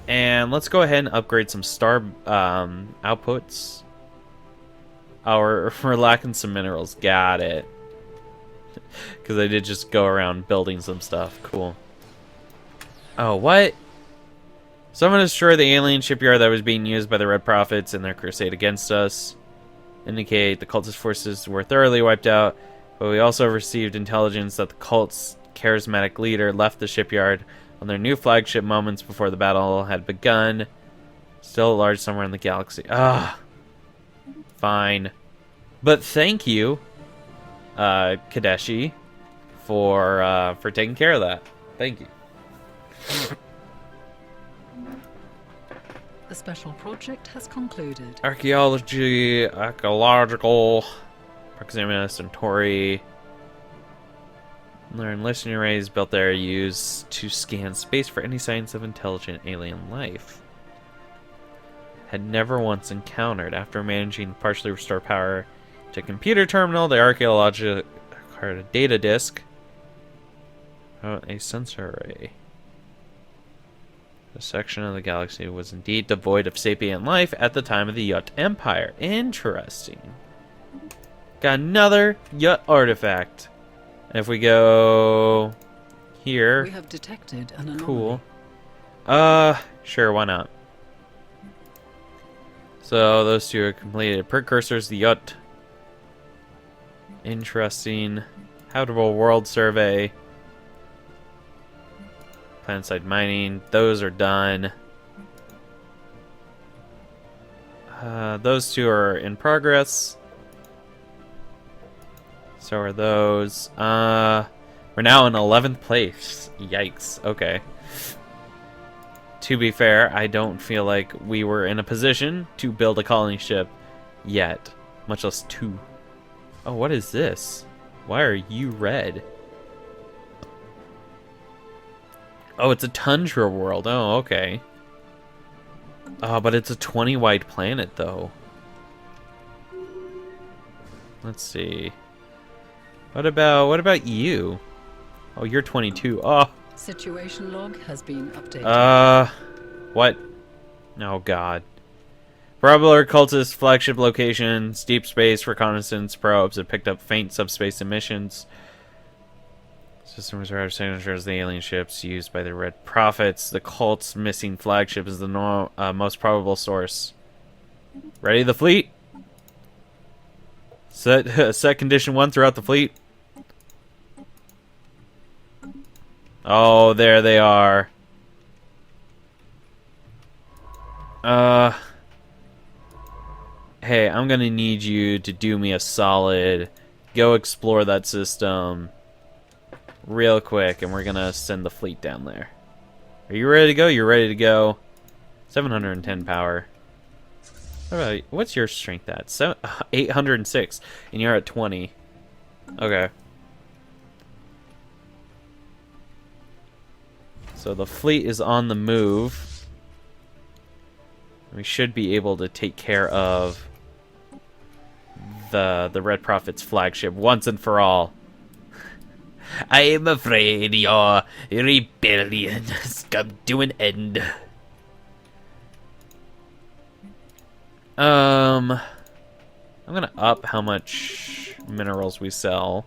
And let's go ahead and upgrade some star outputs. Oh, we're lacking some minerals. Got it. Because I did just go around building some stuff. Cool. Oh, what? Someone destroyed the alien shipyard that was being used by the Red Prophets in their crusade against us. Indicate the cultist forces were thoroughly wiped out, but we also received intelligence that the cult's charismatic leader left the shipyard on their new flagship moments before the battle had begun. Still at large somewhere in the galaxy. Ah, fine. But thank you, Kadeshi, for taking care of that. Thank you. The special project has concluded. Archaeological, Proxima Centauri. Learn listening arrays built there used to scan space for any signs of intelligent alien life. Had never once encountered. After managing to partially restore power to computer terminal, the archaeological data disk. Oh, a sensor array. The section of the galaxy was indeed devoid of sapient life at the time of the Yut Empire. Interesting. Got another Yut artifact. And if we go here... We have detected an anomaly. Cool. Sure, why not? So, those 2 are completed. Precursors, the Yut. Interesting. Habitable world survey. Planet-side mining. Those are done. Those 2 are in progress. So are those. We're now in 11th place. Yikes. Okay. To be fair, I don't feel like we were in a position to build a colony ship yet. Much less 2. Oh, what is this? Why are you red? Oh, it's a tundra world. Oh, okay. Oh, but it's a 20 wide planet, though. Let's see. What about you? Oh, you're 22. Oh. Situation log has been updated. What? Oh God. Probable Cultist flagship locations, deep space reconnaissance probes have picked up faint subspace emissions. Systems are signatures the alien ships used by the Red Prophets. The cult's missing flagship is the most probable source. Ready the fleet? Set condition 1 throughout the fleet. Oh, there they are. Hey, I'm gonna need you to do me a solid. Go explore that system real quick, and we're gonna send the fleet down there. Are you ready to go? You're ready to go. 710 power. What's your strength at? 806, and you're at 20. Okay. So the fleet is on the move. We should be able to take care of the Red Prophet's flagship once and for all. I am afraid your rebellion has come to an end. I'm gonna up how much minerals we sell.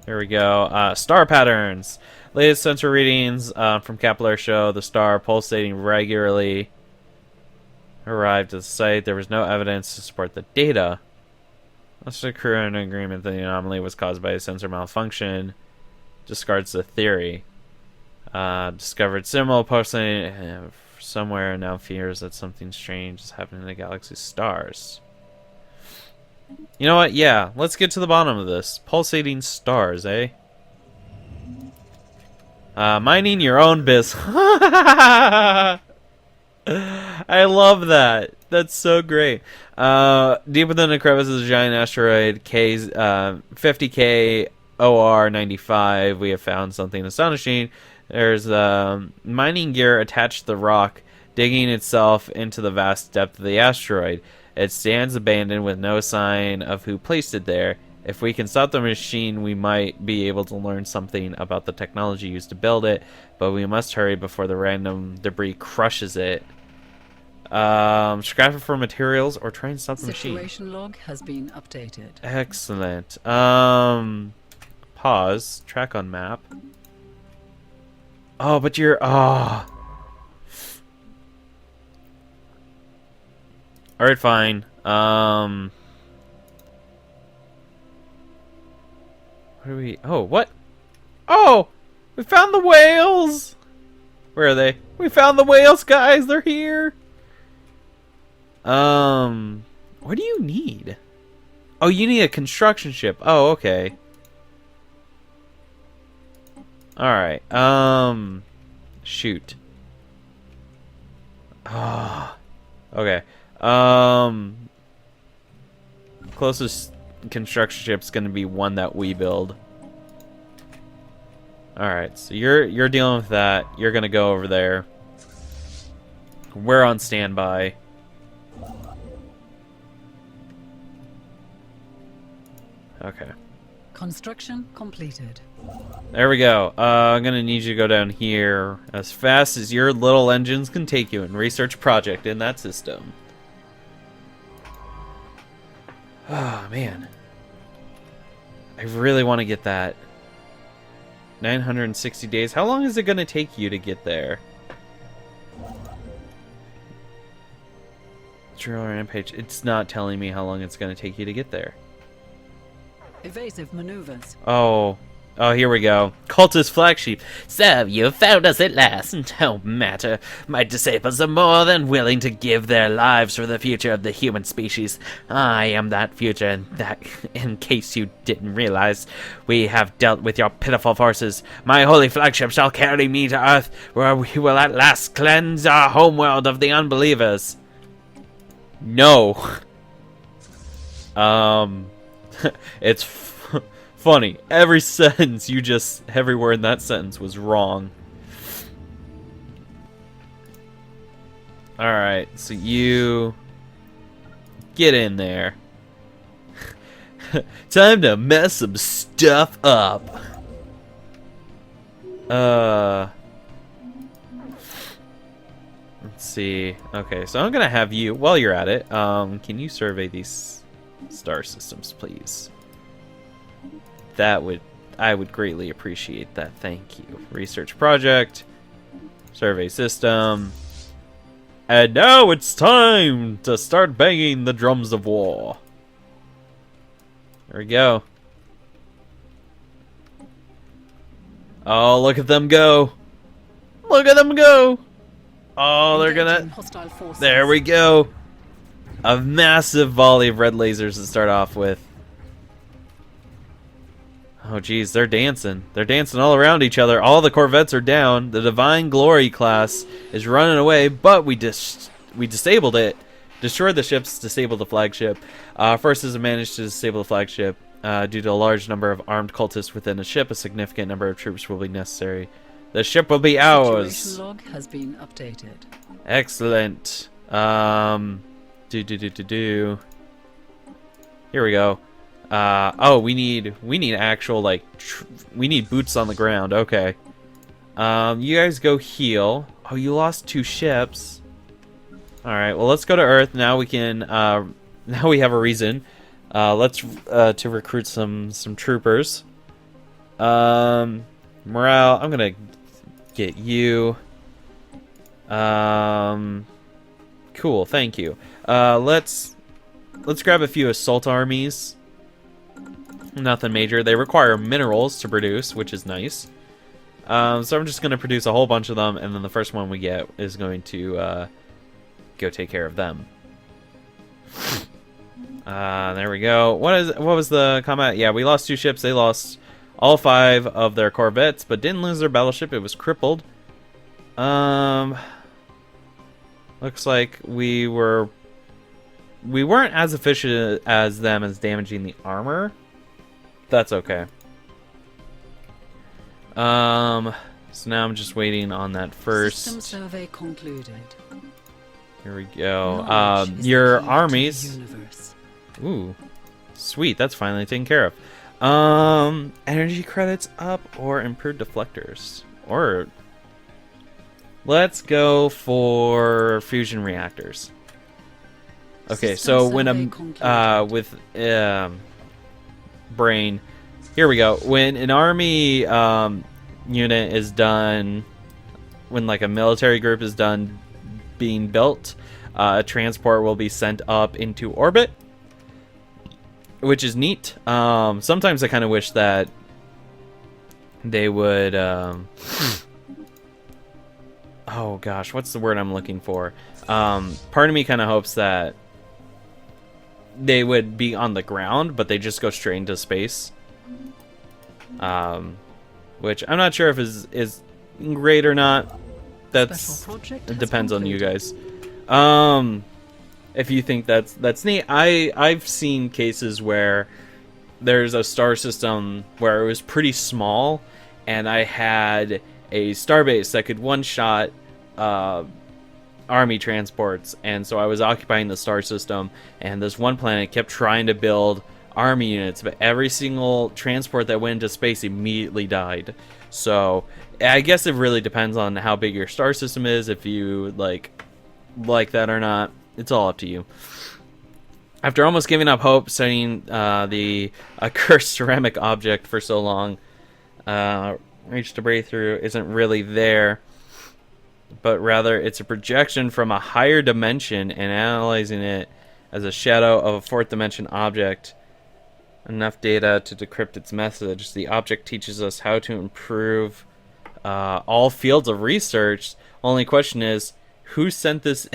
There we go. Star patterns. Latest sensor readings from Kepler show the star pulsating regularly. Arrived at the site. There was no evidence to support the data. Let's accrue an agreement that the anomaly was caused by a sensor malfunction. Discards the theory. Discovered similar pulsating somewhere and now fears that something strange is happening in the galaxy's stars. You know what? Yeah, let's get to the bottom of this. Pulsating stars, eh? Mining your own business. I love that. That's so great. Deep within the crevice is a giant asteroid, 50K OR 95. We have found something astonishing. There's mining gear attached to the rock, digging itself into the vast depth of the asteroid. It stands abandoned with no sign of who placed it there. If we can stop the machine, we might be able to learn something about the technology used to build it, but we must hurry before the random debris crushes it. Scrap it for materials or try and stop the machine. Situation log has been updated. Excellent. Pause. Track on map. Oh, but you're... Oh. Alright, fine. What do we... Oh, what? Oh! We found the whales! Where are they? We found the whales, guys! They're here! What do you need? Oh, you need a construction ship. Oh, okay. Alright, shoot. Ah, okay. Closest construction ship's gonna be one that we build. Alright, so you're dealing with that. You're gonna go over there. We're on standby. Okay. Construction completed. There we go. I'm gonna need you to go down here as fast as your little engines can take you and research a project in that system. Oh, man. I really want to get that. 960 days. How long is it gonna take you to get there? Driller Rampage. It's not telling me how long it's gonna take you to get there. Evasive maneuvers. Oh, here we go. Cultist flagship. So, you found us at last. No matter. My disciples are more than willing to give their lives for the future of the human species. I am that future, and that, in case you didn't realize, we have dealt with your pitiful forces. My holy flagship shall carry me to Earth, where we will at last cleanse our homeworld of the unbelievers. No. It's funny. Every sentence every word in that sentence was wrong. Alright, so you get in there. Time to mess some stuff up. Let's see. Okay, so I'm gonna have you, while you're at it, can you survey these star systems, please? I would greatly appreciate that. Thank you. Research project, survey system, and now it's time to start banging the drums of war. There we go. Oh, look at them go! Look at them go! Oh, they're gonna... There we go! A massive volley of red lasers to start off with. Oh, geez, they're dancing. They're dancing all around each other. All the corvettes are down. The Divine Glory class is running away, but we disabled it. Destroyed the ships, disabled the flagship. First as it managed to disable the flagship. Due to a large number of armed cultists within a ship, a significant number of troops will be necessary. The ship will be ours. Situation log has been updated. Excellent. Here we go. Oh, we need actual, like, we need boots on the ground. Okay. You guys go heal. Oh, you lost 2 ships. Alright, well, let's go to Earth. Now we can, now we have a reason. Let's, to recruit some troopers. Morale, I'm gonna get you. Cool, thank you. Let's grab a few assault armies. Nothing major. They require minerals to produce, which is nice. So I'm just going to produce a whole bunch of them, and then the first one we get is going to go take care of them. There we go. What was the combat? Yeah, we lost 2 ships. They lost all 5 of their corvettes, but didn't lose their battleship. It was crippled. Looks like we weren't as efficient as them as damaging the armor. That's okay. So now I'm just waiting on that first. System survey concluded. Here we go. Your armies. Ooh, sweet. That's finally taken care of. Energy credits up or improved deflectors. Or let's go for fusion reactors. Okay, so when with brain, here we go. When an army unit is done, when like a military group is done being built, a transport will be sent up into orbit, which is neat. Sometimes I kind of wish that they would oh gosh, what's the word I'm looking for? Part of me kind of hopes that they would be on the ground, but they just go straight into space. Which I'm not sure if is great or not. It depends on you guys. If you think that's neat. I've seen cases where there's a star system where it was pretty small, and I had a starbase that could one-shot army transports, and so I was occupying the star system, and this one planet kept trying to build army units, but every single transport that went into space immediately died. So I guess it really depends on how big your star system is, if you like that or not. It's all up to you. After almost giving up hope, studying the accursed ceramic object for so long, reached a breakthrough isn't really there, but rather it's a projection from a higher dimension, and analyzing it as a shadow of a 4th dimension object. Enough data to decrypt its message. The object teaches us how to improve all fields of research. Only question is, who sent this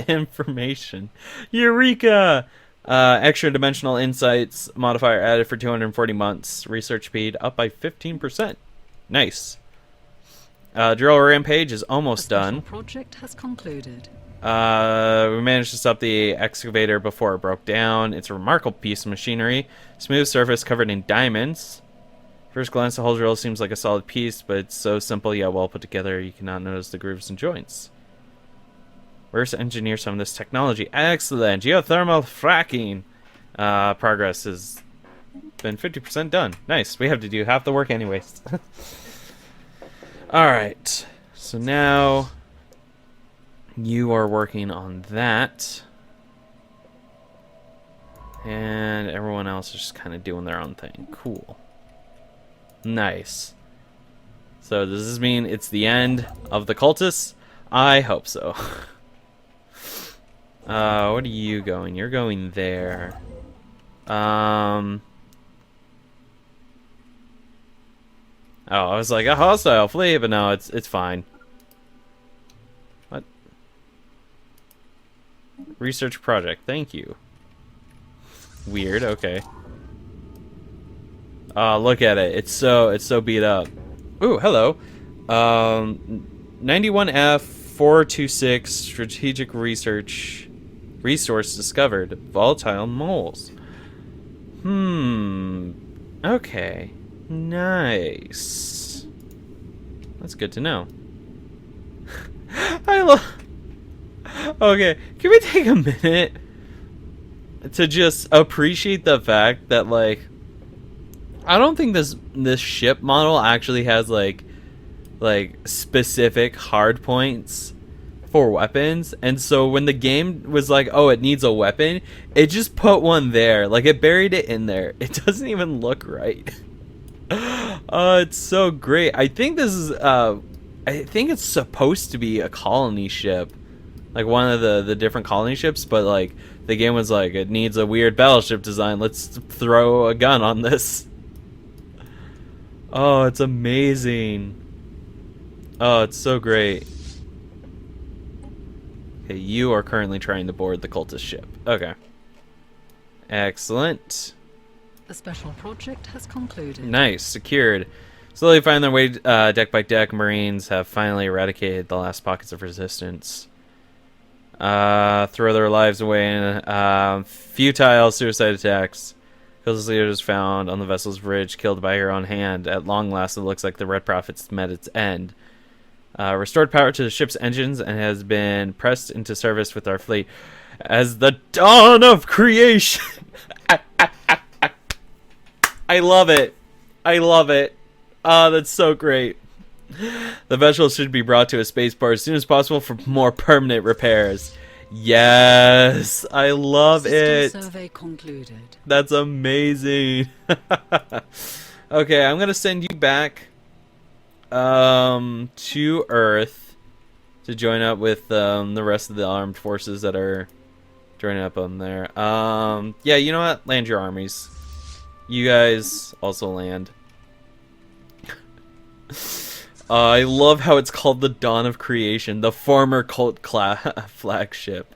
information? Eureka! Extra dimensional insights modifier added for 240 months. Research speed up by 15%. Nice. Drill rampage is almost done. Project has concluded. We managed to stop the excavator before it broke down. It's a remarkable piece of machinery. Smooth surface covered in diamonds. First glance, the whole drill seems like a solid piece, but it's so simple yet well put together you cannot notice the grooves and joints. Reverse engineer some of this technology. Excellent. Geothermal fracking. Progress is been 50% done. Nice. We have to do half the work anyways. Alright. So now you are working on that. And everyone else is just kind of doing their own thing. Cool. Nice. So does this mean it's the end of the cultists? I hope so. What are you going? You're going there. Oh, I was like a hostile flee, but no, it's fine. What? Research project. Thank you. Weird. Okay. Look at it. It's so beat up. Ooh, hello. 91F 426 strategic resource discovered. Volatile moles. Okay. Nice. That's good to know. I love. Okay, can we take a minute to just appreciate the fact that, like, I don't think this ship model actually has like specific hard points for weapons, and so when the game was like, oh, it needs a weapon, it just put one there. Like, it buried it in there. It doesn't even look right. It's so great. I think this is I think it's supposed to be a colony ship, like one of the different colony ships, but like the game was like, it needs a weird battleship design, let's throw a gun on this. Oh, it's amazing. Oh, it's so great. Okay, you are currently trying to board the cultist ship. Okay. Excellent. The special project has concluded. Nice. Secured. Slowly finding their way deck by deck, Marines have finally eradicated the last pockets of resistance. Throw their lives away in futile suicide attacks. Cultist leaders found on the vessel's bridge, killed by her own hand. At long last, it looks like the Red Prophet's met its end. Restored power to the ship's engines and has been pressed into service with our fleet as the dawn of creation. I love it. I love it. Oh, that's so great. The vessel should be brought to a spaceport as soon as possible for more permanent repairs. Yes, I love it. Survey concluded. That's amazing. Okay, I'm gonna send you back to Earth to join up with the rest of the armed forces that are joining up on there. Yeah, you know what? Land your armies. You guys also land. I love how it's called the Dawn of Creation, the former cult flagship.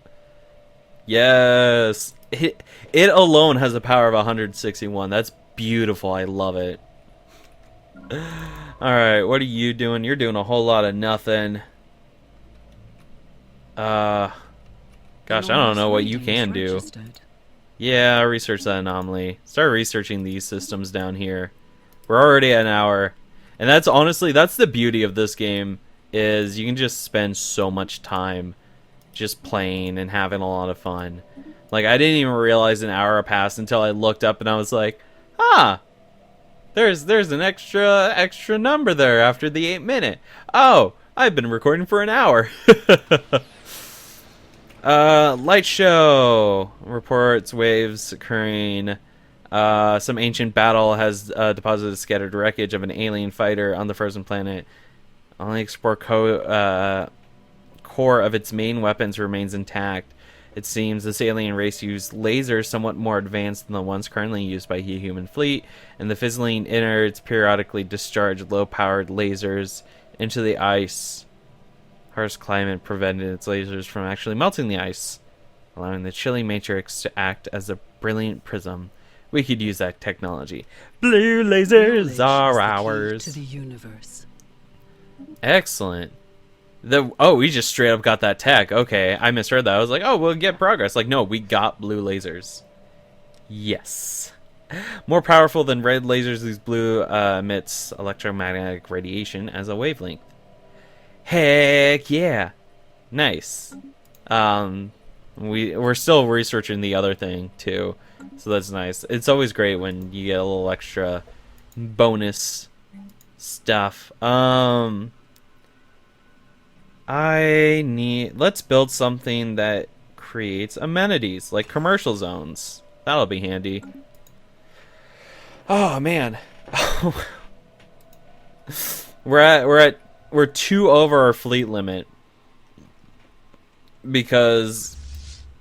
Yes, it alone has a power of 161. That's beautiful. I love it. All right, what are you doing? You're doing a whole lot of nothing. Gosh, I don't know what you can do. Yeah, research that anomaly. Start researching these systems down here. We're already at an hour. And that's honestly, that's the beauty of this game, is you can just spend so much time just playing and having a lot of fun. Like, I didn't even realize an hour passed until I looked up and I was like, there's an extra number there after the 8-minute. Oh, I've been recording for an hour. Light show reports waves occurring. Some ancient battle has deposited scattered wreckage of an alien fighter on the frozen planet. Only explore core of its main weapons remains intact. It seems this alien race used lasers somewhat more advanced than the ones currently used by the human fleet, and the fizzling innards periodically discharge low-powered lasers into the ice. Harsh climate prevented its lasers from actually melting the ice, allowing the chilly matrix to act as a brilliant prism. We could use that technology. Blue lasers are ours. To the universe. Excellent. We just straight up got that tech. Okay, I misheard that. I was like, oh, we'll get progress. Like, no, we got blue lasers. Yes. More powerful than red lasers, these blue emits electromagnetic radiation as a wavelength. Heck yeah. Nice. What we're still researching the other thing too, so that's nice. It's always great when you get a little extra bonus stuff. Let's build something that creates amenities like commercial zones. That'll be handy. Oh man. We're 2 over our fleet limit because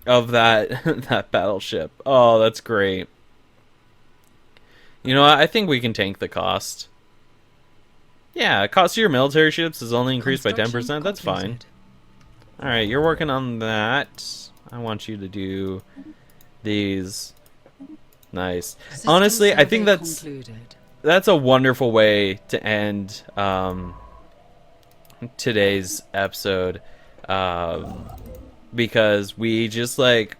of that that battleship. Oh, that's great. You know what? I think we can tank the cost. Yeah, cost of your military ships is only increased by 10%. That's fine. Alright, you're working on that. I want you to do these. Nice. Honestly, I think that's a wonderful way to end today's episode. Because we just like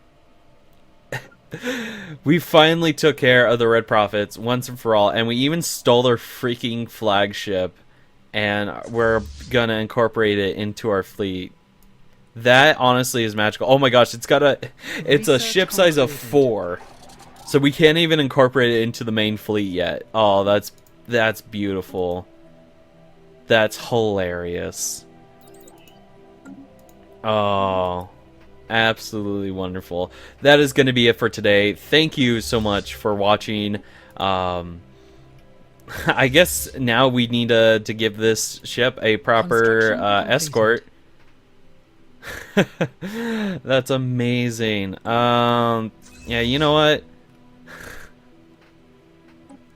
we finally took care of the Red Prophets once and for all, and we even stole their freaking flagship, and we're gonna incorporate it into our fleet. That honestly is magical. Oh my gosh, it's a ship size of 4, so we can't even incorporate it into the main fleet yet. Oh, that's beautiful. That's hilarious. Oh, absolutely wonderful. That is going to be it for today. Thank you so much for watching. I guess now we need to give this ship a proper escort. That's amazing. Yeah, you know what?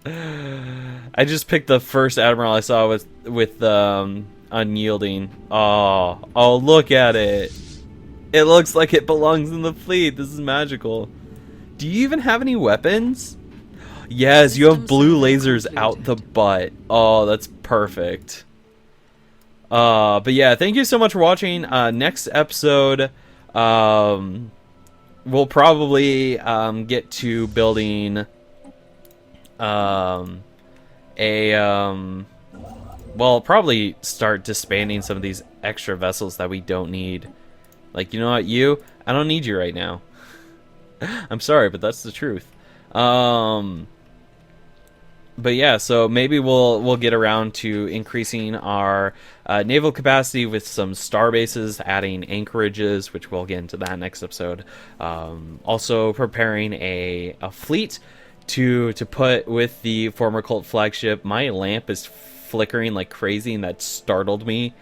I just picked the first admiral I saw with unyielding. Oh, look at it. It looks like it belongs in the fleet. This is magical. Do you even have any weapons? Yes, you have blue lasers out the butt. Oh, that's perfect. But yeah, thank you so much for watching. Next episode, we'll probably get to building well, probably start disbanding some of these extra vessels that we don't need. Like, you know what, I don't need you right now. I'm sorry, but that's the truth. But yeah, so maybe we'll get around to increasing our naval capacity with some star bases, adding anchorages, which we'll get into that next episode. Also preparing a fleet to put with the former cult flagship. My lamp is flickering like crazy, and that startled me.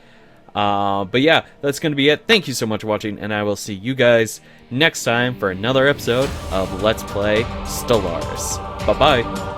But yeah, that's going to be it. Thank you so much for watching, and I will see you guys next time for another episode of Let's Play Stellaris. Bye-bye.